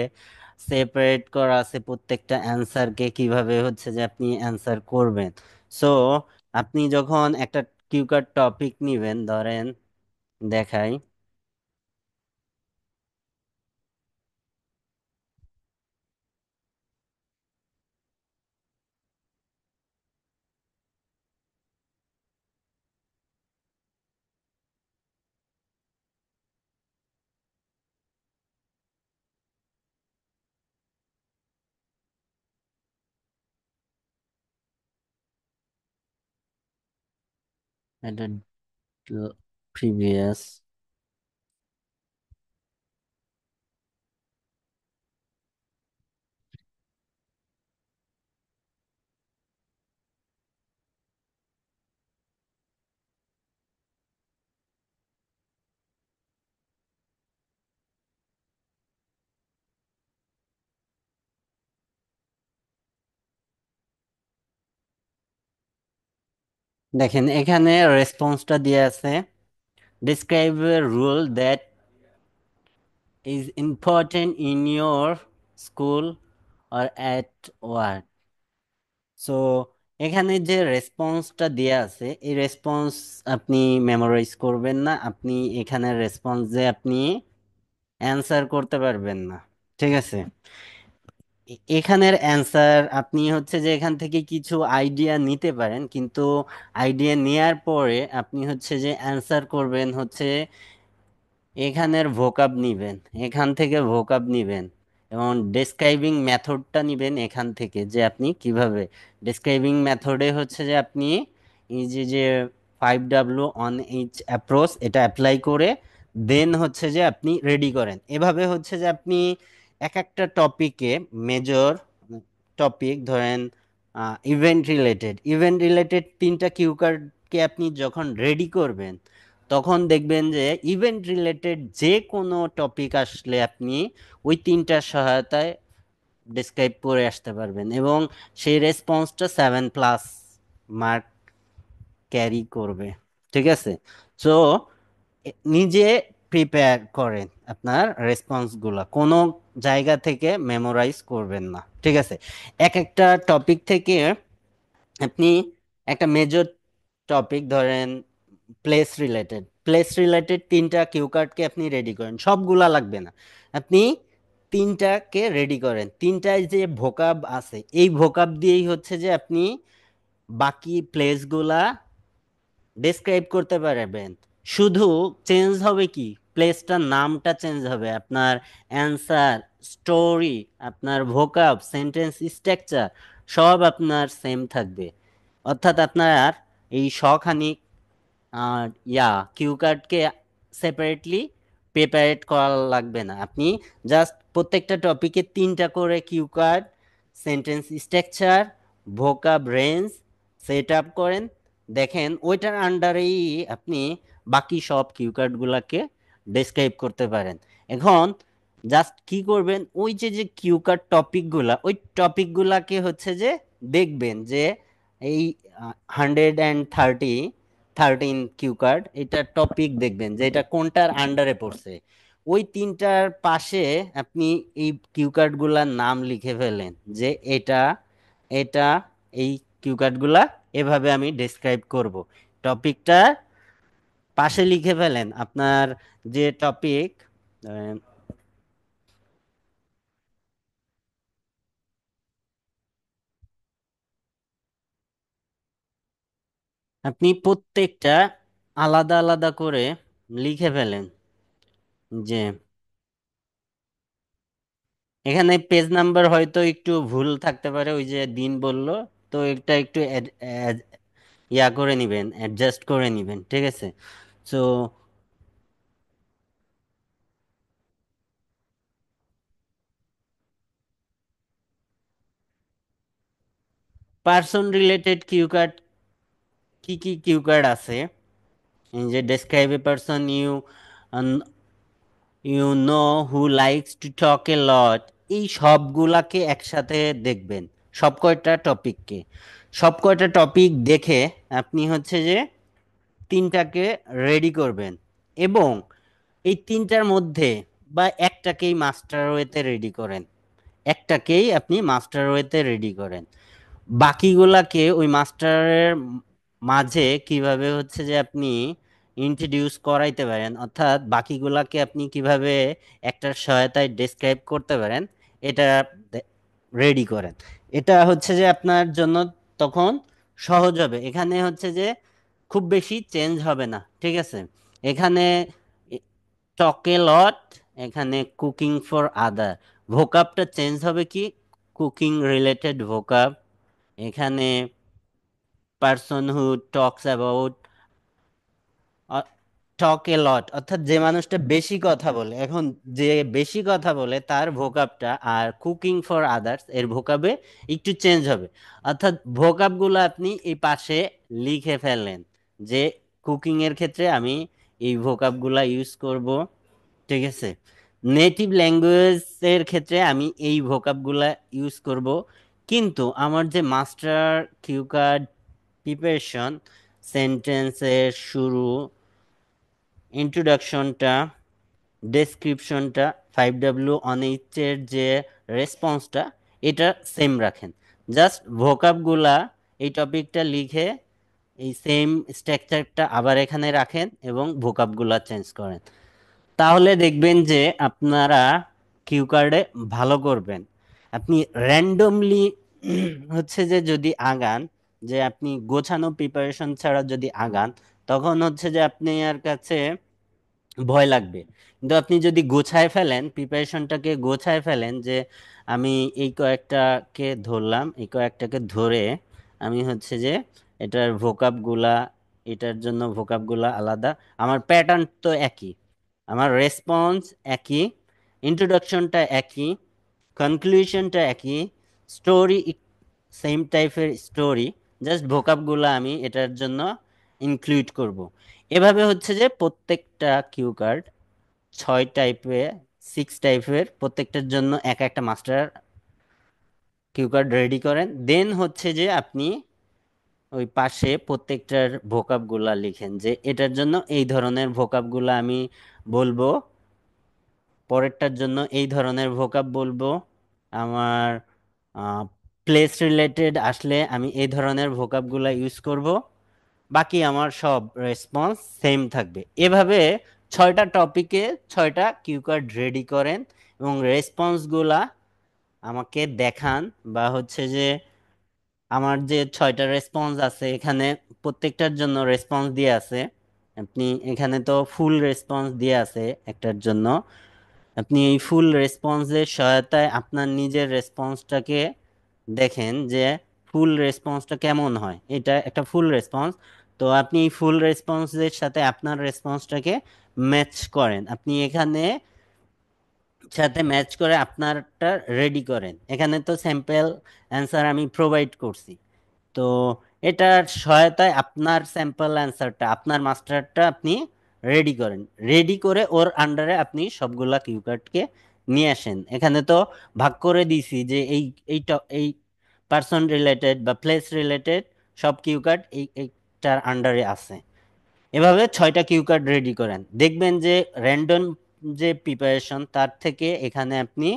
সেপারেট করা আছে প্রত্যেকটা অ্যান্সারকে, কিভাবে হচ্ছে যে আপনি অ্যান্সার করবেন। সো আপনি যখন একটা কিউকার টপিক নিবেন, ধরেন দেখাই, এটা প্রিভিয়াস, দেখেন এখানে রেসপন্সটা দিয়ে আছে, describe A rule that is important in your school or at work. So এখানে যে রেসপন্সটা দেয়া আছে, এই রেসপন্স আপনি মেমোরাইজ করবেন না, আপনি এখানে রেসপন্স যে আপনি অ্যান্সার করতে পারবেন না। ঠিক আছে? এখানের অ্যান্সার আপনি হচ্ছে যে এখান থেকে কিছু আইডিয়া নিতে পারেন, কিন্তু আইডিয়া নেয়ার পরে আপনি হচ্ছে যে অ্যান্সার করবেন হচ্ছে এখানের ভোকাব নিবেন, এখান থেকে ভোকাব নিবেন, এবং ডেসক্রাইবিং মেথডটা নিবেন এখান থেকে, যে আপনি কিভাবে ডেসক্রাইবিং মেথডে হচ্ছে যে আপনি এই যে যে 5W অন ইচ অ্যাপ্রোচ এটা অ্যাপ্লাই করে দেন হচ্ছে যে আপনি রেডি করেন। এভাবে হচ্ছে যে আপনি এক একটা টপিকে, মেজর টপিক ধরেন ইভেন্ট রিলেটেড 3টা কিউ কার্ডকে আপনি যখন রেডি করবেন, তখন দেখবেন যে ইভেন্ট রিলেটেড যে কোনো টপিক আসলে আপনি ওই 3টার সহায়তায় ডিসক্রাইব করে আসতে পারবেন, এবং সেই রেসপন্সটা 7+ মার্ক ক্যারি করবে। ঠিক আছে? সো নিজে প্রিপেয়ার করেন আপনার রেসপন্সগুলো, কোনো জায়গা থেকে মেমোরাইজ করবেন না। ঠিক আছে? এক একটা টপিক থেকে আপনি একটা মেজর টপিক ধরেন প্লেস রিলেটেড 3টা কিউ কার্ডকে আপনি রেডি করেন, সবগুলা লাগবে না, আপনি 3টাকে রেডি করেন। 3টায় যে ভোকাব আছে এই ভোকাব দিয়েই হচ্ছে যে আপনি বাকি প্লেসগুলা ডেসক্রাইব করতে পারবেন। শুধু চেঞ্জ হবে কি, প্লেসটার নামটা চেঞ্জ হবে, আপনার অ্যান্সার, স্টোরি, আপনার ভোকাব, সেন্টেন্স স্ট্রাকচার সব আপনার সেম থাকবে। অর্থাৎ আপনার এই শখানি কিউ কার্ডকে সেপারেটলি প্রিপারেট করা লাগবে না। আপনি জাস্ট প্রত্যেকটা টপিকে 3টা করে cue card, sentence structure, ভোকাব range set up করেন, দেখেন ওইটার আন্ডারেই আপনি বাকি সব কিউ কার্ডগুলোকে ডেসক্রাইব করতে পারেন। এখন জাস্ট কি করবেন, ওই যে যে কিউ কার্ড টপিকগুলা, ওই টপিকগুলাকে হচ্ছে যে দেখবেন যে এই 113 কিউ কার্ড, এটা টপিক দেখবেন যে এটা কোনটার আন্ডারে পড়ছে। ওই 3টার পাশে আপনি এই কিউ কার্ডগুলার নাম লিখে ফেলেন যে এটা এটা এই কিউ কার্ডগুলা এভাবে আমি ডেসক্রাইব করব। টপিকটা পাশে লিখে ফেলেন আপনার যে টপিক। আপনি প্রত্যেকটা আলাদা আলাদা করে লিখে ফেলেন যে এখানে পেজ নাম্বার হয়তো একটু ভুল থাকতে পারে, ওই যে দিন বললো, তো এটা একটু ইয়া করে নিবেন, অ্যাডজাস্ট করে নিবেন, ঠিক আছে? So person related cue card, কি কি কিউ কার্ড আছে, এই যে describe a person you know who likes to talk a lot, এই সবগুলাকে একসাথে দেখবেন, সব কয়টা টপিককে। সব কয়টা টপিক দেখে আপনি হচ্ছে যে 3টাকে রেডি করবেন, এবং এই 3টার মধ্যে বা একটাকেই মাস্টার ওয়েতে রেডি করেন, একটাকেই আপনি মাস্টার ওয়েতে রেডি করেন। বাকিগুলাকে ওই মাস্টারের মাঝে কিভাবে হচ্ছে যে আপনি ইন্ট্রোডিউস করাইতে পারেন, অর্থাৎ বাকিগুলাকে আপনি কিভাবে একটার সহায়তায় ডেসক্রাইব করতে পারেন, এটা রেডি করেন। এটা হচ্ছে যে আপনার জন্য তখন সহজ হবে। এখানে হচ্ছে যে খুব বেশি চেঞ্জ হবে না, ঠিক আছে? এখানে টক এ লট, এখানে কুকিং ফর আদার, ভোকাবটা চেঞ্জ হবে কি, কুকিং রিলেটেড ভোকাব। এখানে person who talks about, talk a লট অর্থাৎ যে মানুষটা বেশি কথা বলে, এখন যে বেশি কথা বলে তার ভোকাবটা আর কুকিং ফর আদার্স এর ভোকাবে একটু চেঞ্জ হবে। অর্থাৎ ভোকাবগুলো আপনি এই পাশে লিখে ফেললেন যে কুকিং এর ক্ষেত্রে আমি এই ভোকাবগুলা ইউজ করব, ঠিক আছে? নেটিভ ল্যাঙ্গুয়েজ এর ক্ষেত্রে আমি এই ভোকাবগুলা ইউজ করব। কিন্তু আমার যে মাস্টার কিউ কার্ড প্রিপারেশন, সেন্টেন্সের শুরু, ইন্ট্রোডাকশনটা, ডেসক্রিপশনটা, 5W1H এর যে রেসপন্সটা, এটা সেম রাখেন। জাস্ট ভোকাবগুলা এই টপিকটা লিখে এই সেম স্ট্রাকচারটা আবার এখানে রাখেন এবং ভোকাবগুলা চেঞ্জ করেন। তাহলে দেখবেন যে আপনারা কিউ কার্ডে ভালো করবেন। আপনি র্যান্ডমলি হচ্ছে যে যদি আগান, যে আপনি গোছানো প্রিপারেশন ছাড়া যদি আগান, তখন হচ্ছে যে আপনার কাছে ভয় লাগবে। কিন্তু আপনি যদি গোছায় ফেলেন, প্রিপারেশনটাকে গোছায় ফেলেন, যে আমি এই কয়েকটাকে ধরলাম, এই কয়েকটাকে ধরে আমি হচ্ছে যে এটার ভোকাবগুলা, এটার জন্য ভোকাবগুলা আলাদা, আমার প্যাটার্ন তো একই, আমার রেসপন্স একই, ইন্ট্রোডাকশনটা একই, কনক্লুশনটা একই, স্টোরি সেম টাইপের স্টোরি, জাস্ট ভোকাবগুলো আমি এটার জন্য ইনক্লুড করব। এভাবে হচ্ছে যে প্রত্যেকটা কিউ কার্ড 6 টাইপের, 6 টাইপের, প্রত্যেকটার জন্য এক একটা মাস্টার কিউ কার্ড রেডি করেন। দেন হচ্ছে যে আপনি ওই পাশে প্রত্যেকটার ভোকাবগুলা লিখেন যে এটার জন্য এই ধরনের ভোকাবগুলা আমি বলবো, পরেরটার জন্য এই ধরনের ভোকাব বলবো, আমার প্লেস রিলেটেড আসলে আমি এই ধরনের ভোকাবগুলা ইউজ করব, বাকি আমার সব রেসপন্স সেম থাকবে। এভাবে 6টা টপিকে 6টা কিউ কার্ড রেডি করেন এবং রেসপন্সগুলা আমাকে দেখান, বা হচ্ছে যে আমার যে 6টা রেসপন্স আছে এখানে প্রত্যেকটার জন্য রেসপন্স দিয়ে আছে, আপনি এখানে তো ফুল রেসপন্স দিয়ে আছে একটার জন্য, আপনি এই ফুল রেসপন্সের সহায়তায় আপনার নিজের রেসপন্সটাকে দেখেন যে ফুল রেসপন্সটা কেমন হয়। এটা একটা ফুল রেসপন্স, তো আপনি এই ফুল রেসপন্সের সাথে আপনার রেসপন্সটাকে ম্যাচ করেন, আপনি এখানে সাথে ম্যাচ করে আপনারটা রেডি করেন। এখানে তো স্যাম্পল অ্যান্সার আমি প্রোভাইড করছি, তো এটার সহায়তায় আপনার স্যাম্পল অ্যান্সারটা আপনার মাস্টারটা আপনি রেডি করেন, রেডি করে ওর আন্ডারে আপনি সবগুলা কিউ কার্ডকে নিয়ে আসেন। এখানে তো ভাগ করে দিছি যে এই পার্সন রিলেটেড বা প্লেস রিলেটেড সব কিউ কার্ড এইটার আন্ডারে আছে। এভাবে 6টা কিউ কার্ড রেডি করেন, দেখবেন যে র্যান্ডম যে প্রিপারেশন তার থেকে এখানে আপনি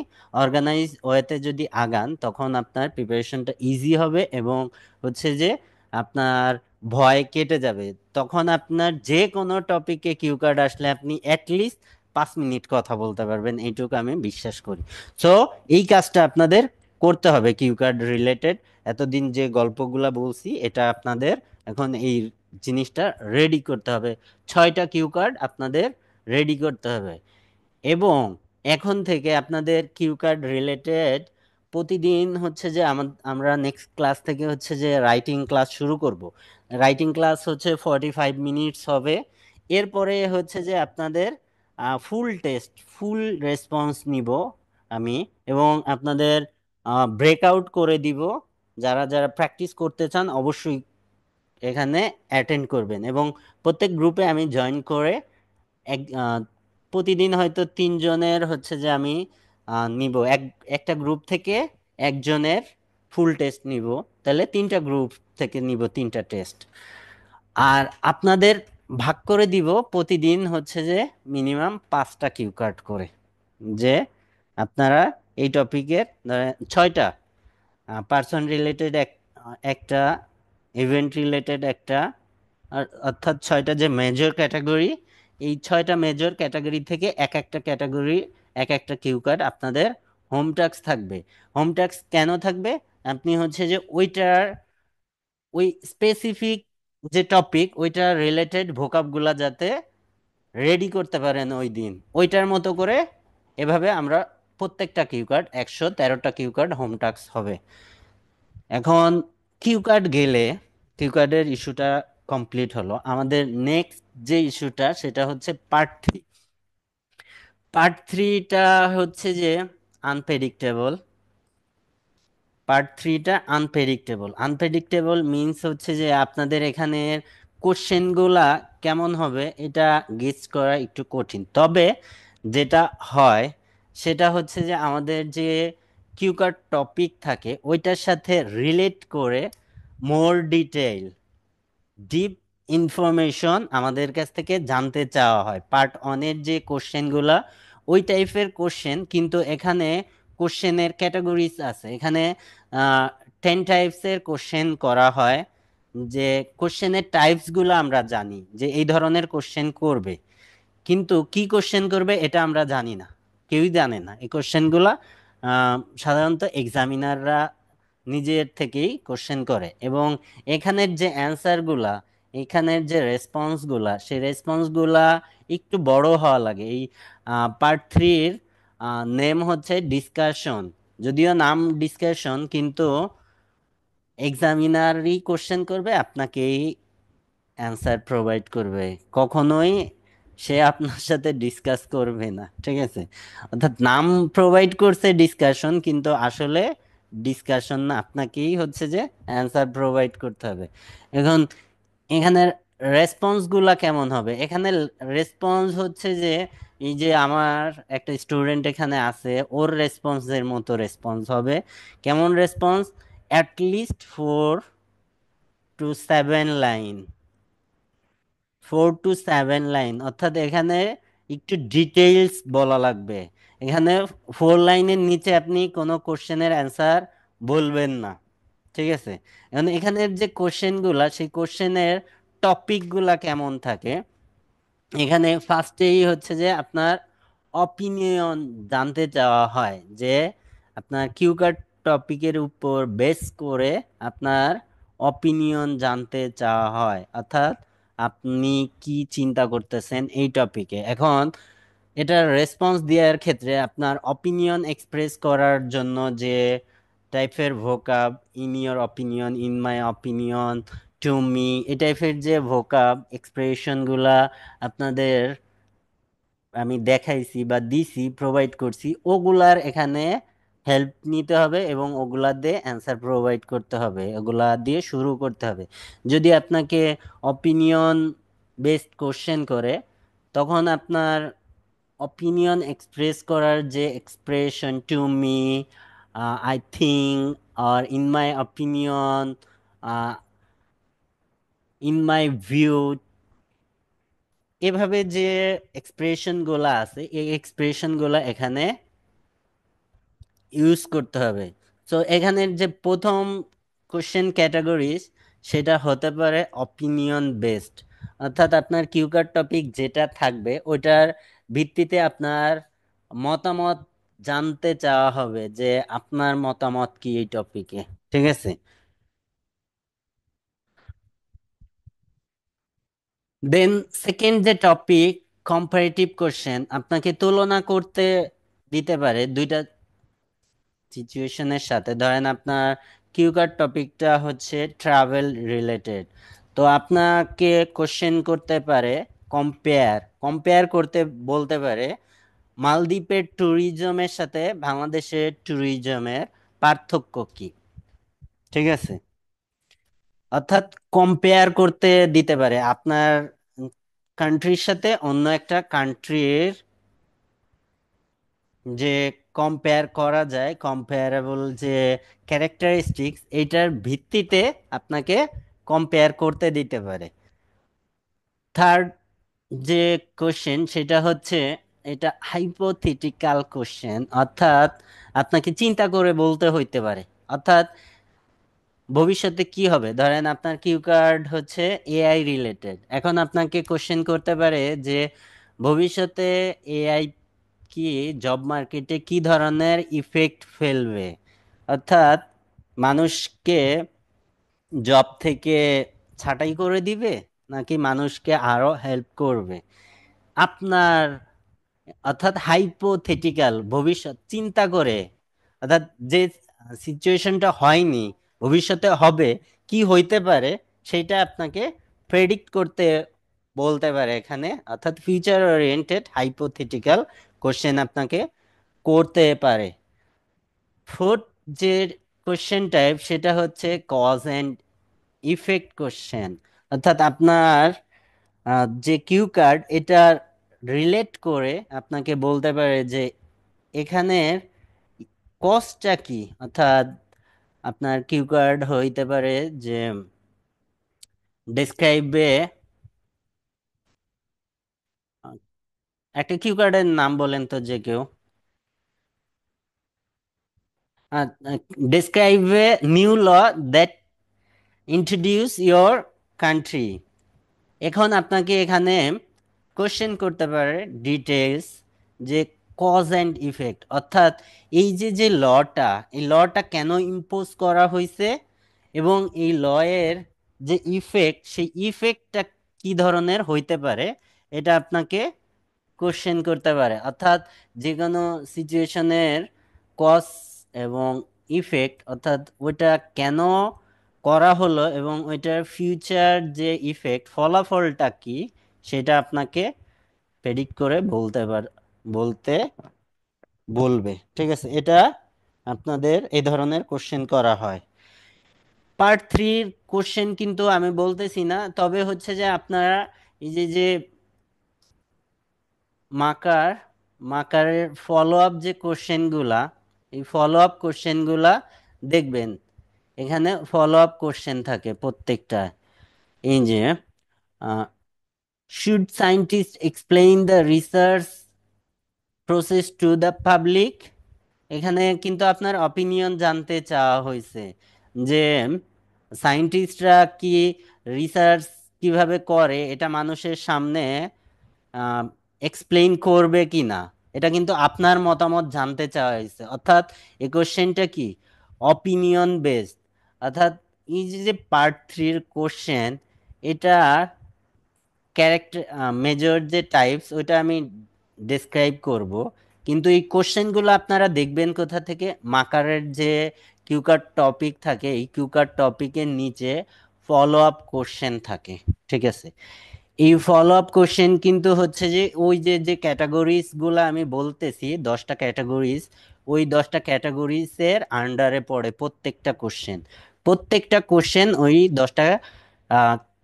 অর্গানাইজ ওয়েতে যদি আগান তখন আপনার প্রিপারেশনটা ইজি হবে এবং হচ্ছে যে আপনার ভয় কেটে যাবে। তখন আপনার যে কোনো টপিকে কিউ কার্ড আসলে আপনি অ্যাটলিস্ট 5 মিনিট কথা বলতে পারবেন, এইটুকু আমি বিশ্বাস করি। সো এই কাজটা আপনাদের করতে হবে কিউ কার্ড রিলেটেড। এতদিন যে গল্পগুলা বলছি এটা আপনাদের এখন এই জিনিসটা রেডি করতে হবে, 6টা কিউ কার্ড আপনাদের রেডি করতে হবে। এবং এখন থেকে আপনাদের কিউ কার্ড রিলেটেড প্রতিদিন হচ্ছে যে আমরা নেক্সট ক্লাস থেকে হচ্ছে যে রাইটিং ক্লাস শুরু করব। রাইটিং ক্লাস হচ্ছে 45 মিনিটস হবে। এরপরে হচ্ছে যে আপনাদের ফুল টেস্ট, ফুল রেসপন্স নিব আমি, এবং আপনাদের ব্রেকআউট করে দিব। যারা যারা প্র্যাকটিস করতে চান অবশ্যই এখানে অ্যাটেন্ড করবেন, এবং প্রত্যেক গ্রুপে আমি জয়েন করে প্রতিদিন হয়তো 3 জনের হচ্ছে যে আমি নিব, একটা গ্রুপ থেকে একজনের ফুল টেস্ট নিব, তাহলে 3টা গ্রুপ থেকে নিব 3টা টেস্ট। আর আপনাদের ভাগ করে দিব প্রতিদিন হচ্ছে যে মিনিমাম 5টা কিউ কার্ড করে, যে আপনারা এই টপিকের 6টা পার্সন রিলেটেড একটা, ইভেন্ট রিলেটেড একটা, অর্থাৎ 6টা যে মেজর ক্যাটাগরি, এই 6টা মেজর ক্যাটাগরি থেকে এক একটা ক্যাটাগরি এক একটা কিউ কার্ড আপনাদের হোম টাস্ক থাকবে। হোম টাস্ক কেন থাকবে? আপনি হচ্ছে যে ওই স্পেসিফিক যে টপিক ওইটার রিলেটেড ভোকাবগুলা যাতে রেডি করতে পারেন ওই দিন, ওইটার মতো করে। এভাবে আমরা প্রত্যেকটা কিউ কার্ড 113টা কিউ কার্ড হোম টাস্ক হবে। এখন কিউ কার্ড গেলে কিউ কার্ডের ইস্যুটা কমপ্লিট হলো, আমাদের নেক্সট যে ইস্যুটা সেটা হচ্ছে পার্ট 3। পার্ট 3টা হচ্ছে যে আনপ্রেডিক্টেবল। পার্ট 3টা আনপ্রেডিক্টেবল। আনপ্রেডিক্টেবল মিনস হচ্ছে যে আপনাদের এখানে কোশ্চেনগুলা কেমন হবে এটা গেস করা একটু কঠিন, তবে যেটা হয় সেটা হচ্ছে যে আমাদের যে কিউ কার্ড টপিক থাকে ওইটার সাথে রিলেট করে মোর ডিপ ইনফরমেশন আমাদের কাছ থেকে জানতে চাওয়া হয়। পার্ট 1-এর যে কোশ্চেনগুলা ওই টাইপের কোশ্চেন, কিন্তু এখানে কোশ্চেনের ক্যাটাগরিজ আছে। এখানে 10 টাইপসের কোশ্চেন করা হয়, যে কোশ্চেনের টাইপসগুলো আমরা জানি যে এই ধরনের কোশ্চেন করবে, কিন্তু কি কোশ্চেন করবে এটা আমরা জানি না, কেউই জানে না। এই কোশ্চেনগুলা সাধারণত এক্সামিনাররা নিজের থেকেই কোশ্চেন করে, এবং এখানের যে অ্যান্সারগুলা, এখানের যে রেসপন্সগুলা, সেই রেসপন্সগুলা একটু বড় হওয়া লাগে। এই পার্ট 3-র নেম হচ্ছে ডিসকাশন, যদিও নাম ডিসকাশন, কিন্তু এক্সামিনারই কোশ্চেন করবে, আপনাকেই অ্যান্সার প্রোভাইড করবে, কখনোই সে আপনার সাথে ডিসকাস করবে না, ঠিক আছে? অর্থাৎ নাম প্রোভাইড করছে ডিসকাশন, কিন্তু আসলে ডিসকাশন না, আপনাকেই হচ্ছে যে অ্যান্সার প্রোভাইড করতে হবে। এখন এখানে রেসপন্সগুলা কেমন হবে? এখানে রেসপন্স হচ্ছে যে এই যে আমার একটা স্টুডেন্ট এখানে আছে, ওর রেসপন্সের মতো রেসপন্স হবে। কেমন response? At least 4 to 7 line, 4 to 7 line, অর্থাৎ এখানে একটু ডিটেইলস বলা লাগবে। এখানে 4 লাইনের নিচে আপনি কোনো কোশ্চেনের অ্যান্সার বলবেন না, ঠিক আছে? এখন এখানের যে কোশ্চেনগুলা, সেই কোশ্চেনের টপিকগুলা কেমন থাকে, এখানে ফার্স্টেই হচ্ছে যে আপনার অপিনিয়ন জানতে চাওয়া হয়, যে আপনার কিউ কার্ড টপিকের উপর বেস করে আপনার অপিনিয়ন জানতে চাওয়া হয়। অর্থাৎ আপনি কি চিন্তা করতেছেন এই টপিকে। এখন এটার রেসপন্স দেওয়ার ক্ষেত্রে আপনার অপিনিয়ন এক্সপ্রেস করার জন্য যে টাইপের ভোকাব, in your opinion, in my opinion, to me, এই টাইপের যে ভোকাব এক্সপ্রেশনগুলা আপনাদের আমি দেখাইছি বা দিছি, প্রোভাইড করছি, ওগুলার এখানে হেল্প নিতে হবে এবং ওগুলা দিয়ে অ্যান্সার প্রোভাইড করতে হবে, ওগুলা দিয়ে শুরু করতে হবে। যদি আপনাকে অপিনিয়ন বেসড কোশ্চেন করে, তখন আপনার অপিনিয়ন এক্সপ্রেস করার যে expression, to me, I think, আর in my opinion, in my view, এভাবে যে এক্সপ্রেশন গুলা আছে এই এক্সপ্রেশন গুলা এখানে ইউজ করতে হবে। সো এখানের যে প্রথম কোশ্চেন ক্যাটাগরিজ সেটা হতে পারে অপিনিয়ন বেসড, অর্থাৎ আপনার কিউকার টপিক যেটা থাকবে ওটার ভিত্তিতে আপনার মতামত জানতে চাওয়া হবে যে আপনার মতামত কি এই টপিকে। ঠিক আছে, দেন সেকেন্ড যে টপিক কম্পারেটিভ কোশ্চেন, আপনাকে তুলনা করতে দিতে পারে দুইটা সিচুয়েশনের সাথে। ধরেন আপনার কিউকার টপিকটা হচ্ছে ট্রাভেল রিলেটেড, তো আপনাকে কোশ্চেন করতে পারে কম্পেয়ার কম্পেয়ার করতে বলতে পারে মালদ্বীপের ট্যুরিজমের সাথে বাংলাদেশের ট্যুরিজমের পার্থক্য কি। ঠিক আছে, অর্থাৎ কম্পেয়ার করতে দিতে পারে আপনার কান্ট্রির সাথে অন্য একটা কান্ট্রির যে কম্পেয়ার করা যায়, কম্পেয়ারেবল যে ক্যারেক্টারিস্টিক্স, এইটার ভিত্তিতে আপনাকে কম্পেয়ার করতে দিতে পারে। থার্ড যে কোশ্চেন সেটা হচ্ছে এটা হাইপোথেটিক্যাল কোশ্চেন, অর্থাৎ আপনাকে চিন্তা করে বলতে হইতে পারে, অর্থাৎ ভবিষ্যতে কি হবে। ধরেন আপনার কিউ কার্ড হচ্ছে এআই রিলেটেড, এখন আপনাকে কোশ্চেন করতে পারে যে ভবিষ্যতে এআই কি জব মার্কেটে কি ধরনের ইফেক্ট ফেলবে, অর্থাৎ মানুষকে জব থেকে ছাঁটাই করে দিবে নাকি মানুষকে আরো হেল্প করবে। আপনার অর্থাৎ হাইপোথেটিক্যাল, ভবিষ্যৎ চিন্তা করে, অর্থাৎ যে সিচুয়েশনটা হয়নি ভবিষ্যতে হবে, কি হইতে পারে সেটা আপনাকে প্রেডিক্ট করতে বলতে পারে এখানে, অর্থাৎ ফিউচার ওরিয়েন্টেড হাইপোথেটিক্যাল কোশ্চেন আপনাকে করতে পারে। ফোর্থ যে কোশ্চেন টাইপ সেটা হচ্ছে কজ অ্যান্ড ইফেক্ট কোশ্চেন, অর্থাৎ আপনার যে কিউ কার্ড এটা রিলেট করে আপনাকে বলতে পারে যে এখানের কজটা কি, অর্থাৎ আপনার কিউ কার্ড হইতে পারে যে ডেসক্রাইবে, একটা কিউ কার্ডের নাম বলেন তো যে কেউ, describe a new law that introduce your country. এখন আপনাকে এখানে কোশ্চেন করতে পারে ডিটেলস যে কজ অ্যান্ড ইফেক্ট, অর্থাৎ এই যে যে লটা, এই লটা কেন ইম্পোজ করা হয়েছে এবং এই লয়ের যে ইফেক্ট, সেই ইফেক্টটা কি ধরনের হইতে পারে, এটা আপনাকে কোশ্চেন করতে পারে। অর্থাৎ যে কোনো সিচুয়েশনের কজ এবং ইফেক্ট, অর্থাৎ ওইটা কেন করা হলো এবং ওইটার ফিউচার যে ইফেক্ট, ফলাফলটা কি, সেটা আপনাকে প্রেডিক্ট করে বলতে বলবে। ঠিক আছে, এটা আপনাদের এই ধরনের কোশ্চেন করা হয়। পার্ট থ্রির কোশ্চেন কিন্তু আমি বলতেছি না, তবে হচ্ছে যে আপনারা এই যে যে মাকার মাকারের ফলো আপ যে কোশ্চেনগুলা, এই ফলো আপ কোশ্চেনগুলা দেখবেন, এখানে ফলো আপ কোশ্চেন থাকে প্রত্যেকটা। এই যে should scientist explain the research process to the public, এখানে কিন্তু আপনার অপিনিয়ন জানতে চাওয়া হয়েছে যে সায়েন্টিস্টরা কি রিসার্চ কিভাবে করে এটা মানুষের সামনে এক্সপ্লেইন করবে কি না, এটা কিন্তু আপনার মতামত জানতে চাওয়া হয়েছে। অর্থাৎ এই কোশ্চেনটা কি অপিনিয়ন বেসড, অর্থাৎ এই যে যে পার্ট থ্রির কোশ্চেন, এটা ক্যারেক্টার মেজর যে টাইপস ওইটা আমি ডেসক্রাইব করব, কিন্তু এই কোশ্চেনগুলো আপনারা দেখবেন কোথা থেকে? মাকারের যে কিউকার টপিক থাকে, এই কিউকার টপিকের নিচে ফলো আপ কোশ্চেন থাকে, ঠিক আছে? এই ফলো আপ কোশ্চেন কিন্তু হচ্ছে যে ওই যে যে ক্যাটাগরিজ গুলা আমি বলতেছি, 10টা ক্যাটাগরিজ, ওই 10টা ক্যাটাগরিজ এর আন্ডারে পড়ে প্রত্যেকটা কোশ্চেন ওই 10টা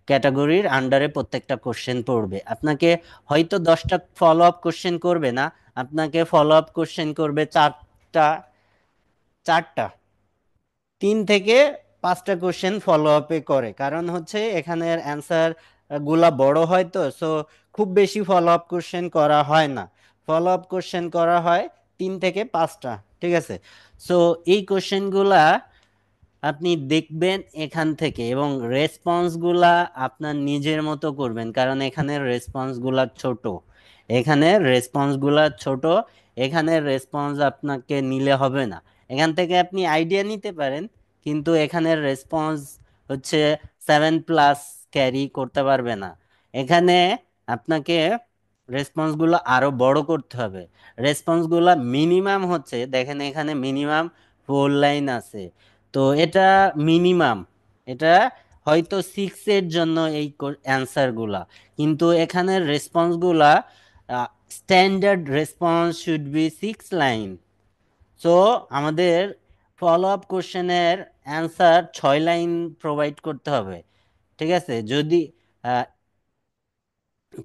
ক্যাটাগরির আন্ডারে প্রত্যেকটা কোশ্চেন পড়বে। আপনাকে হয়তো 10টা ফলো আপ কোশ্চেন করবে না, আপনাকে ফলো আপ কোশ্চেন করবে চারটা, চারটা 3 থেকে 5টা কোশ্চেন ফলো আপে করে, কারণ হচ্ছে এখানের অ্যান্সার গুলা বড় হয়, তো সো খুব বেশি ফলো আপ কোশ্চেন করা হয় না, ফলো আপ কোশ্চেন করা হয় 3 থেকে 5টা, ঠিক আছে? সো এই কোশ্চেনগুলা আপনি দেখবেন এখান থেকে, এবং রেসপন্সগুলা আপনার নিজের মতো করবেন, কারণ এখানে রেসপন্সগুলা ছোট, এখানে রেসপন্স আপনাকে নিলে হবে না। এখান থেকে আপনি আইডিয়া নিতে পারেন, কিন্তু এখানের রেসপন্স হচ্ছে 7+ ক্যারি করতে পারবে না। এখানে আপনাকে রেসপন্সগুলো আরো বড় করতে হবে। রেসপন্সগুলো মিনিমাম হচ্ছে, দেখেন এখানে মিনিমাম 4 লাইন আছে, তো এটা মিনিমাম, এটা হয়তো 6 এর জন্য এই অ্যান্সার গুলা, কিন্তু এখানে রেসপন্স গুলা standard response should be 6 line. So আমাদের ফলো আপ কোশ্চেনের অ্যান্সার 6 লাইন প্রোভাইড করতে হবে, ঠিক আছে? যদি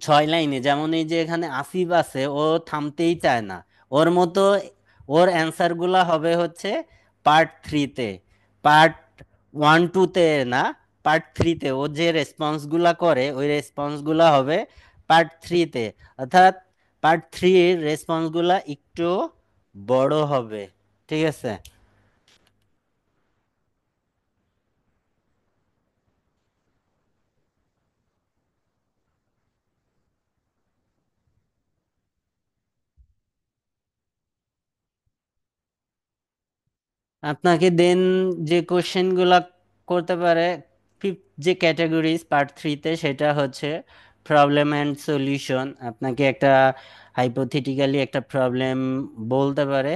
6 লাইনে, যেমন এই যে এখানে আসিফ আছে, ও থামতেই চায় না, ওর মতো ওর অ্যান্সার গুলা হবে হচ্ছে পার্ট 3-তে, পার্ট 1-2-তে না, পার্ট 3-তে ও যে রেসপন্স গুলা করে ওই রেসপন্স গুলা হবে পার্ট 3-তে, অর্থাৎ পার্ট 3-এর রেসপন্স গুলা একটু বড় হবে, ঠিক আছে? আপনাকে দেন যে কোশ্চেন গুলা করতে পারে, ফিফথ যে ক্যাটাগরিজ পার্ট 3-তে, সেটা হচ্ছে প্রবলেম অ্যান্ড সলিউশন। আপনাকে একটা হাইপোথেটিক্যালি একটা প্রবলেম বলতে পারে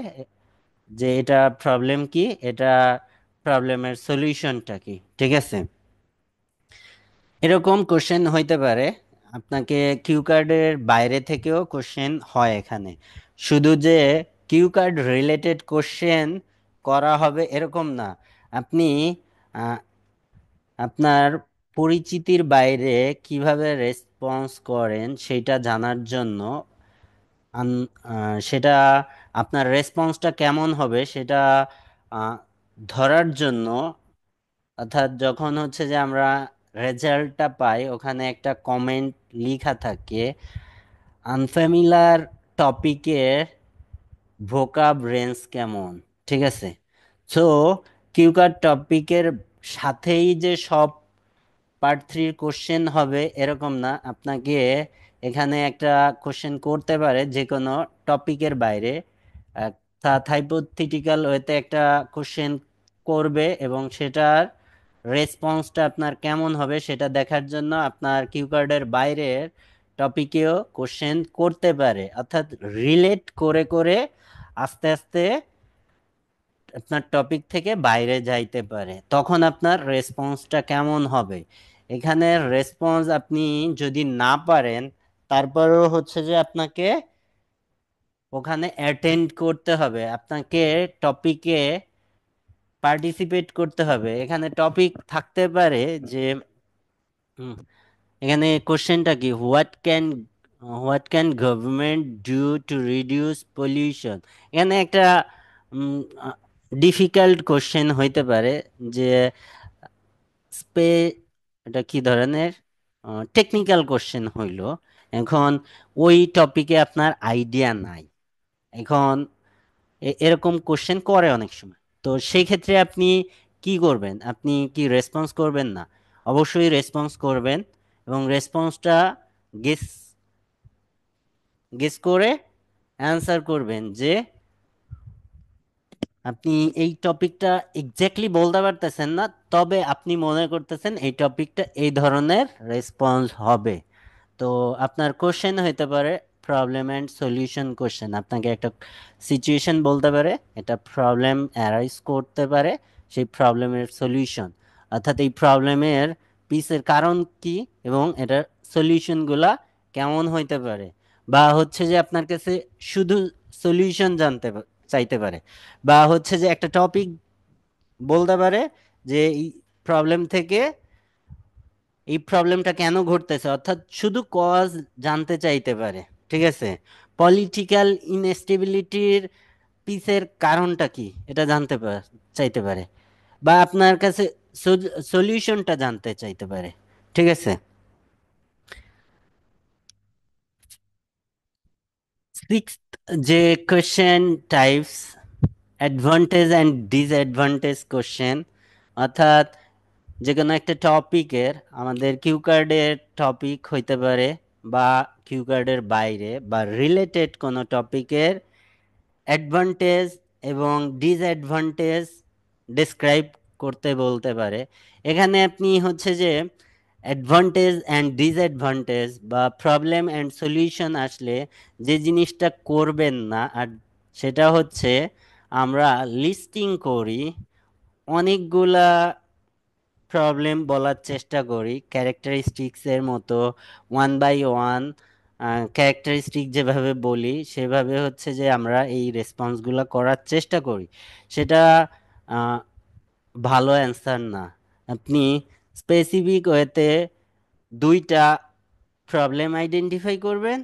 যে এটা প্রবলেম কি, এটা প্রবলেমের সলিউশনটা কি, ঠিক আছে? এরকম কোশ্চেন হইতে পারে। আপনাকে কিউ কার্ডের বাইরে থেকেও কোশ্চেন হয় এখানে, শুধু যে কিউ কার্ড রিলেটেড কোশ্চেন করা হবে এরকম না। আপনি আহ, আপনার পরিচিতির বাইরে কিভাবে রেসপন্স করেন সেটা জানার জন্য, সেটা আপনার রেসপন্সটা কেমন হবে সেটা আহ, ধরার জন্য, অর্থাৎ যখন হচ্ছে যে আমরা রেজাল্টটা পাই ওখানে একটা কমেন্ট লেখা থাকে, আনফ্যামিলার টপিকের ভোকাব রেঞ্জ কেমন, ঠিক আছে? সো কিউকার টপিকের সাথেই যে সব পার্ট 3 কোশ্চেন হবে এরকম না, আপনাকে এখানে একটা কোশ্চেন করতে পারে যে কোনো টপিকের বাইরে, অর্থাৎ হাইপোথেটিক্যাল ওয়েতে একটা কোশ্চেন করবে, এবং সেটার রেসপন্সটা আপনার কেমন হবে সেটা দেখার জন্য আপনার কিউ কার্ডের বাইরের টপিকেও কোশ্চেন করতে পারে, অর্থাৎ রিলেট করে করে আস্তে আস্তে আপনার টপিক থেকে বাইরে যাইতে পারে, তখন আপনার রেসপন্সটা কেমন হবে? এখানে রেসপন্স আপনি যদি না পারেন, তারপরেও হচ্ছে যে আপনাকে ওখানে অ্যাটেন্ড করতে হবে, আপনাকে টপিকে পার্টিসিপেট করতে হবে। এখানে টপিক থাকতে পারে যে হুম, এখানে কোশ্চেনটা কি, what can government do to reduce pollution. এখানে একটা ডিফিকাল্ট কোশ্চেন হইতে পারে যে স্পে এটা কি ধরনের টেকনিক্যাল কোশ্চেন হইল, এখন ওই টপিকে আপনার আইডিয়া নাই, এখন এরকম কোশ্চেন করে অনেক সময়। তো সেই ক্ষেত্রে আপনি কি করবেন? আপনি কি রেসপন্স করবেন না? অবশ্যই রেসপন্স করবেন, এবং রেসপন্সটা গেস গেস করে অ্যান্সার করবেন যে আপনি এই টপিকটা এক্স্যাক্টলি বলতে পারতেছেন না, তবে আপনি মনে করতেছেন এই টপিকটা এই ধরনের রেসপন্স হবে, তো আপনার কোশ্চেন হইতে পারে প্রবলেম অ্যান্ড সলিউশন কোশ্চেন। আপনাকে একটা সিচুয়েশন বলতে পারে, এটা প্রবলেম অ্যারাইজ করতে পারে, সেই প্রবলেমের সলিউশন, অর্থাৎ এই প্রবলেমের পিসের কারণ কি এবং এটার সলিউশনগুলা কেমন হইতে পারে, বা হচ্ছে যে আপনার কাছে শুধু সলিউশন চাইতে পারে, বা হচ্ছে যে একটা টপিক বলতে পারে যে এই প্রবলেম থেকে এই প্রবলেমটা কেন ঘটতেছে, অর্থাৎ শুধু কজ জানতে চাইতে পারে। ঠিক আছে, পলিটিক্যাল ইনস্টেবিলিটির পিসের কারণটা কি এটা চাইতে পারে, বা আপনার কাছে সলিউশনটা জানতে চাইতে পারে। ঠিক আছে, সিক্সথ যে question types, advantage and disadvantage question, অর্থাৎ যে কোনো একটা টপিকের আমাদের কিউ কার্ডের টপিক হইতে পারে বা কিউ কার্ডের বাইরে বা রিলেটেড কোনো টপিকের অ্যাডভান্টেজ এবং ডিসঅ্যাডভান্টেজ ডেসক্রাইব করতে বলতে পারে। এখানে আপনি হচ্ছে যে অ্যাডভান্টেজ অ্যান্ড ডিসঅ্যাডভান্টেজ বা প্রবলেম অ্যান্ড সলিউশন আসলে যে জিনিসটা করবেন না, আর সেটা হচ্ছে আমরা লিস্টিং করি, অনেকগুলা প্রবলেম বলার চেষ্টা করি ক্যারেক্টারিস্টিক্সের মতো, ওয়ান বাই ওয়ান ক্যারেক্টারিস্টিক যেভাবে বলি সেভাবে হচ্ছে যে আমরা এই রেসপন্সগুলো করার চেষ্টা করি। সেটা আহ, ভালো অ্যান্সার না। আপনি স্পেসিফিক ওয়েতে দুইটা প্রবলেম আইডেন্টিফাই করবেন,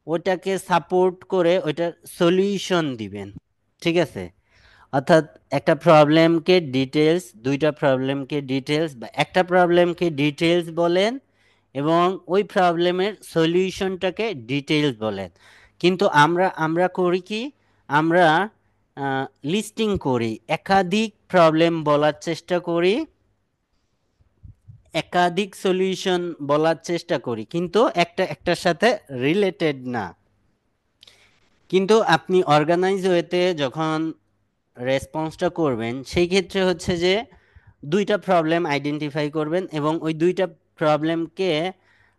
ওটাকে সাপোর্ট করে ওইটার সলিউশন দিবেন। ঠিক আছে, অর্থাৎ একটা প্রবলেমকে ডিটেলস, দুইটা প্রবলেমকে ডিটেলস বা একটা প্রবলেমকে ডিটেলস বলেন এবং ওই প্রবলেমের সলিউশনটাকে ডিটেলস বলেন। কিন্তু আমরা আমরা করি কি, আমরা লিস্টিং করি, একাধিক প্রবলেম বলার চেষ্টা করি, একাধিক সলিউশন বলার চেষ্টা করি, কিন্তু একটা একটার সাথে রিলেটেড না। কিন্তু আপনি অর্গানাইজ ওয়েতে যখন রেসপন্সটা করবেন সেই ক্ষেত্রে হচ্ছে যে দুইটা প্রবলেম আইডেন্টিফাই করবেন এবং ওই দুইটা প্রবলেমকে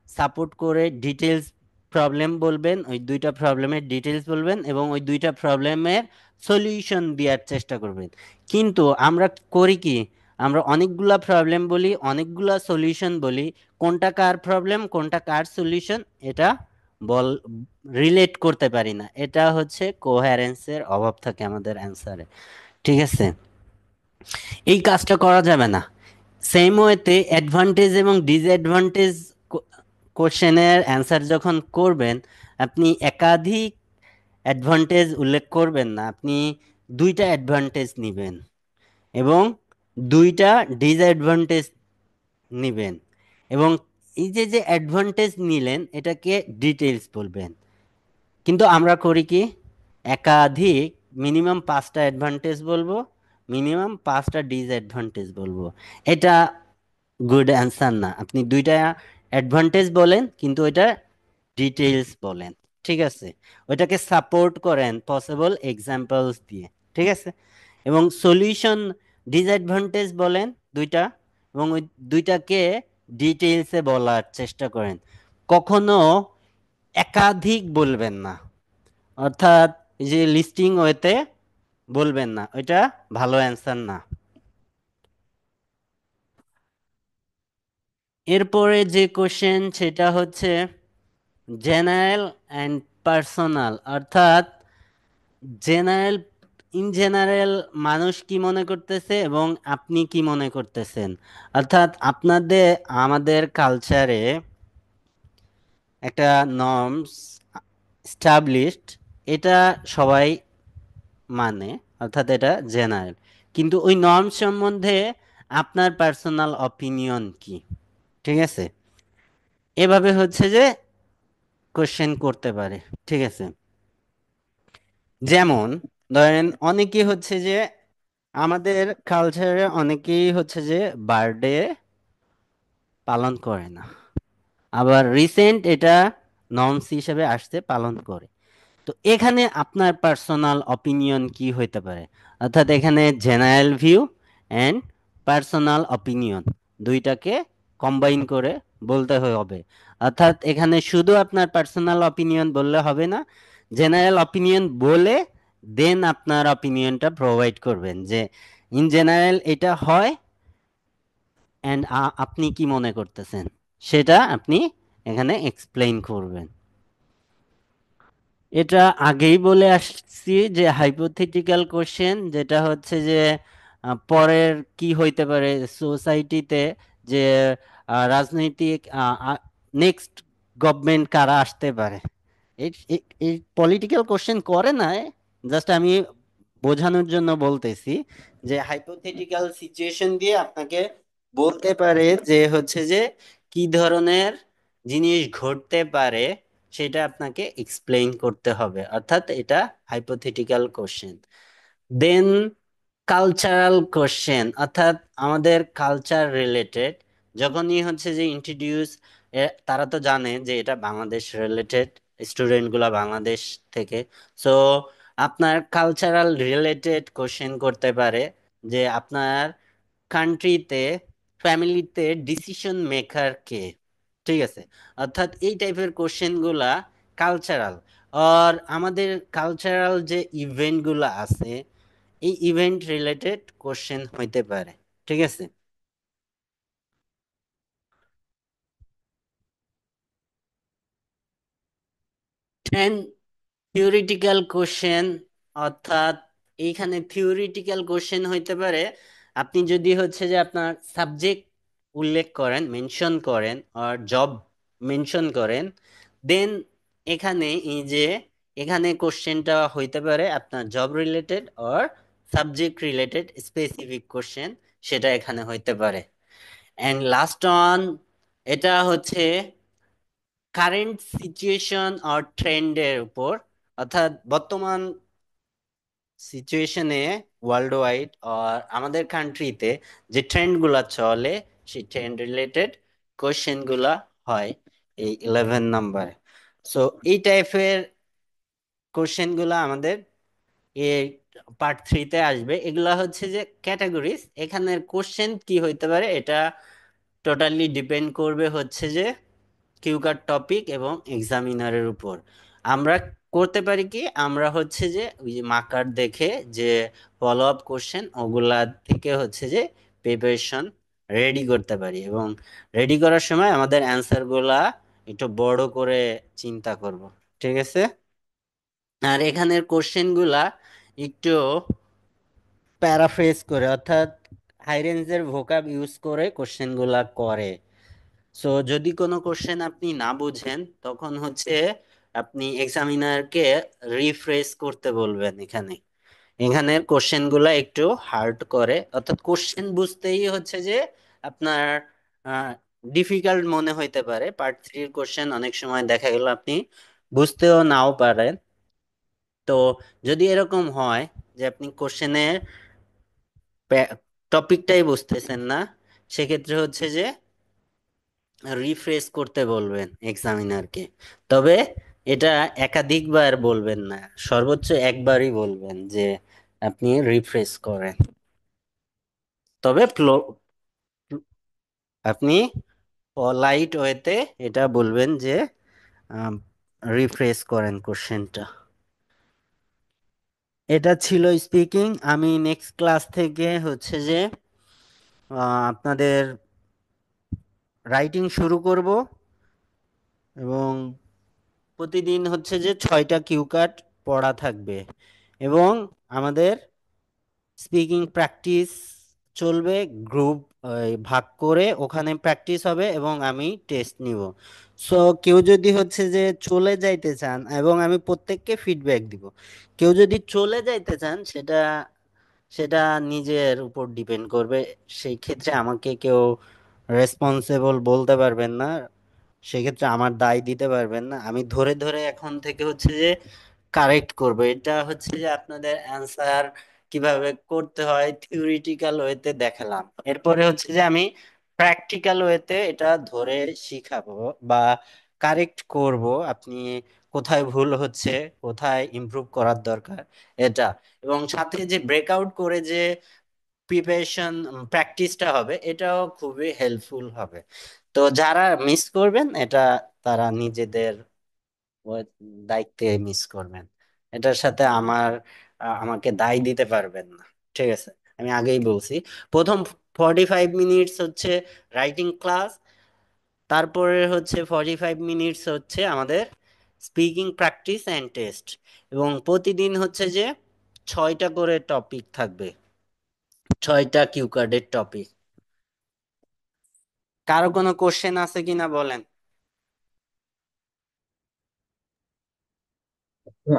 সাপোর্ট করে ডিটেলস প্রবলেম বলবেন, ওই দুইটা প্রবলেমের ডিটেলস বলবেন এবং ওই দুইটা প্রবলেমের সলিউশন দেওয়ার চেষ্টা করবেন। কিন্তু আমরা করি কি, আমরা অনেকগুলা প্রবলেম বলি, অনেকগুলা সলিউশন বলি, কোনটা কার প্রবলেম কোনটা কার সলিউশন এটা বল রিলেট করতে পারি না। এটা হচ্ছে কোহেরেন্সের অভাব থাকে আমাদের অ্যান্সারে। ঠিক আছে, এই কাজটা করা যাবে না। সেম ওয়েতে অ্যাডভান্টেজ এবং ডিসঅ্যাডভান্টেজ কোশ্চেনের অ্যান্সার যখন করবেন, আপনি একাধিক অ্যাডভান্টেজ উল্লেখ করবেন না, আপনি দুইটা অ্যাডভান্টেজ নেবেন এবং দুইটা ডিসঅ্যাডভান্টেজ নেবেন, এবং এই যে যে অ্যাডভান্টেজ নিলেন এটাকে ডিটেলস বলবেন। কিন্তু আমরা করি কি, একাধিক মিনিমাম 5টা অ্যাডভান্টেজ বলবো, মিনিমাম 5টা ডিসঅ্যাডভান্টেজ বলবো। এটা গুড অ্যান্সার না। আপনি দুইটা অ্যাডভান্টেজ বলেন কিন্তু এটা ডিটেইলস বলেন। ঠিক আছে, ওইটাকে সাপোর্ট করেন পসিবল এক্সাম্পলস দিয়ে। ঠিক আছে, এবং সলিউশন ডিসঅ্যাডভান্টেজ বলেন দুইটা এবং ওই দুইটাকে ডিটেইলসে বলার চেষ্টা করেন, কখনো একাধিক বলবেন না, অর্থাৎ এই যে লিস্টিং ওয়েতে বলবেন না, ওইটা ভালো অ্যান্সার না। এরপরে যে কোশ্চেন সেটা হচ্ছে জেনারেল অ্যান্ড পার্সোনাল, অর্থাৎ জেনারেল, ইন জেনারেল মানুষ কি মনে করতেছে এবং আপনি কি মনে করতেছেন, অর্থাৎ আপনাদের আমাদের কালচারে একটা নর্মস স্টাবলিশড, এটা সবাই মানে, অর্থাৎ এটা জেনারেল, কিন্তু ওই নর্ম সম্বন্ধে আপনার পার্সোনাল অপিনিয়ন কি। ঠিক আছে, এভাবে হচ্ছে যে কোশ্চেন করতে পারে। ঠিক আছে, যেমন ধরেন অনেকে হচ্ছে যে আমাদের কালচারে অনেকেই হচ্ছে যে বার্থডে পালন করে না, আবার রিসেন্ট এটা নর্মস হিসেবে আসছে পালন করে। তো এখানে আপনার পার্সোনাল অপিনিয়ন কি হইতে পারে, অর্থাৎ এখানে general view and personal opinion দুইটাকে কম্বাইন করে বলতে হবে। অর্থাৎ এখানে শুধু আপনার পার্সোনাল অপিনিয়ন বললে হবে না, জেনারেল অপিনিয়ন বলে দেন আপনার অপিনিয়নটা প্রোভাইড করবেন যে ইন জেনারেল এটা হয় অ্যান্ড আপনি কি মনে করতেছেন সেটা আপনি এখানে এক্সপ্লেইন করবেন। এটা আগেই বলে আসছি যে হাইপোথেটিক্যাল কোশ্চেন যেটা হচ্ছে যে পরের কি হইতে পারে সোসাইটিতে, যে রাজনৈতিক নেক্সট গভর্নমেন্ট কারা আসতে পারে, এই এই পলিটিক্যাল কোশ্চেন করে না, জাস্ট আমি বোঝানোর জন্য বলতেছি যে হাইপোথেটিক্যাল সিচুয়েশন দিয়ে আপনাকে বলতে পারে যে হচ্ছে যে কি ধরনের জিনিস ঘটতে পারে সেটা আপনাকে এক্সপ্লেইন করতে হবে, অর্থাৎ এটা হাইপোথেটিক্যাল কোশ্চেন। দেন কালচারাল কোশ্চেন, অর্থাৎ আমাদের কালচার রিলেটেড, যখনই হচ্ছে যে ইন্ট্রোডিউস, তারা তো জানে যে এটা বাংলাদেশ রিলেটেড, স্টুডেন্ট গুলা বাংলাদেশ থেকে, সো আপনার কালচারাল রিলেটেড কোশ্চেন করতে পারে যে আপনার কান্ট্রিতে ফ্যামিলিতে ডিসিশন মেকার কে, ঠিক আছে, অর্থাৎ এই টাইপের কোশ্চেন গুলা কালচারাল। আর আমাদের কালচারাল যে ইভেন্ট গুলা আছে এই ইভেন্ট রিলেটেড কোশ্চেন হইতে পারে, ঠিক আছে। 10 থিওরিটিক্যাল কোশ্চেন, অর্থাৎ এইখানে থিওরিটিক্যাল কোশ্চেন হইতে পারে আপনি যদি হচ্ছে যে আপনার সাবজেক্ট উল্লেখ করেন, মেনশন করেন, আর জব মেনশন করেন, দেন এখানে এই যে এখানে কোশ্চেনটা হইতে পারে আপনার জব রিলেটেড আর সাবজেক্ট রিলেটেড স্পেসিফিক কোশ্চেন, সেটা এখানে হইতে পারে। অ্যান্ড লাস্ট অন, এটা হচ্ছে কারেন্ট সিচুয়েশন আর ট্রেন্ডের উপর, অর্থাৎ বর্তমান সিচুয়েশনে ওয়ার্ল্ড ওয়াইড আর আমাদের কান্ট্রিতে যে ট্রেন্ড গুলা চলে সেই ট্রেন্ড রিলেটেড কোশ্চেন গুলা হয় এই 11 নাম্বারে। সো এই টাইপের কোশ্চেন গুলা আমাদের এই পার্ট 3-তে আসবে। এগুলা হচ্ছে যে ক্যাটাগরিজ, এখানের কোশ্চেন কি হইতে পারে এটা টোটালি ডিপেন্ড করবে হচ্ছে যে কিউকার টপিক এবং এক্সামিনারের উপর। আমরা করতে পারি কি, আমরা হচ্ছে যে ওই যে মার্কার দেখে যে ফলো আপ কোশ্চেন ওগুলা থেকে হচ্ছে যে প্রিপারেশন রেডি করতে পারি, এবং রেডি করার সময় আমাদের অ্যান্সার গুলা একটু বড় করে চিন্তা করব, ঠিক আছে। আর এখানের কোশ্চেন গুলা একটু প্যারাফ্রেজ করে, অর্থাৎ হাই রেঞ্জের ভোকাব ইউজ করে কোশ্চেন গুলা করে। সো যদি কোনো কোশ্চেন আপনি না বুঝেন তখন হচ্ছে আপনি এক্সামিনারকে রিফ্রেশ করতে বলবেন। এখানে এখানের কোশ্চেন গুলা একটু হার্ড করে, অর্থাৎ কোশ্চেন বুঝতেই হচ্ছে যে আপনার ডিফিকাল্ট মনে হইতে পারে। পার্ট 3-র কোশ্চেন অনেক সময় দেখা গেল আপনি বুঝতেও নাও পারেন। তো যদি এরকম হয় যে আপনি কোশ্চেনের টপিকটাই বুঝতেছেন না, সেক্ষেত্রে হচ্ছে যে রিফ্রেশ করতে বলবেন এক্সামিনারকে। তবে এটা একাধিকবার বলবেন না, সর্বোচ্চ একবারই বলবেন যে আপনি রিফ্রেশ করেন। তবে আপনি পলাইট ওয়েতে এটা বলবেন যে রিফ্রেশ করেন কোশ্চেনটা। এটা ছিল স্পিকিং। আমি নেক্সট ক্লাস থেকে হচ্ছে যে আপনাদের রাইটিং শুরু করব, এবং প্রতিদিন হচ্ছে যে 6টা কিউ কার্ড পড়া থাকবে, এবং আমাদের স্পিকিং প্র্যাকটিস চলবে গ্রুপ ভাগ করে, ওখানে প্র্যাকটিস হবে এবং আমি টেস্ট নিব। সো কেউ যদি হচ্ছে যে চলে যাইতে চান, এবং আমি প্রত্যেককে ফিডব্যাক দিব, কেউ যদি চলে যাইতে চান সেটা সেটা নিজের উপর ডিপেন্ড করবে। সেই ক্ষেত্রে আমাকে কেউ রেসপন্সিবল বলতে পারবেন না, সেক্ষেত্রে আমার দায় দিতে পারবেন না। আমি ধরে ধরে এখন থেকে হচ্ছে যে কারেক্ট করব। এটা হচ্ছে যে আপনাদের অ্যান্সার কিভাবে করতে হয় থিওরিটিক্যাল ওয়েতে দেখালাম, এরপরে হচ্ছে যে আমি প্র্যাকটিক্যাল ওয়েতে এটা ধরে শিখাবো বা কারেক্ট করব, আপনি কোথায় ভুল হচ্ছে, কোথায় ইমপ্রুভ করার দরকার এটা, এবং সাথে যে ব্রেকআউট করে যে প্রিপারেশন প্র্যাকটিসটা হবে এটাও খুবই হেল্পফুল হবে। তো যারা মিস করবেন এটা তারা নিজেদের দায়িত্বে মিস করবেন, এটার সাথে আমাকে দায় দিতে পারবেন না। ঠিক আছে, আমি আগেই বলছি। প্রথম 45 মিনিটস হচ্ছে রাইটিং ক্লাস, তারপরে হচ্ছে 45 মিনিটস হচ্ছে আমাদের স্পিকিং প্র্যাকটিস অ্যান্ড টেস্ট, এবং প্রতিদিন হচ্ছে যে 6টা করে টপিক থাকবে, 6টা কিউ কার্ডের টপিক। কারো কোনো কোশ্চেন আছে কিনা বলেন।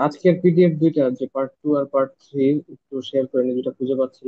আজকের পিডিএফ দুইটা, যে পার্ট 2 আর পার্ট 3, একটু শেয়ার করে নি, দুইটা খুঁজে পাচ্ছিলাম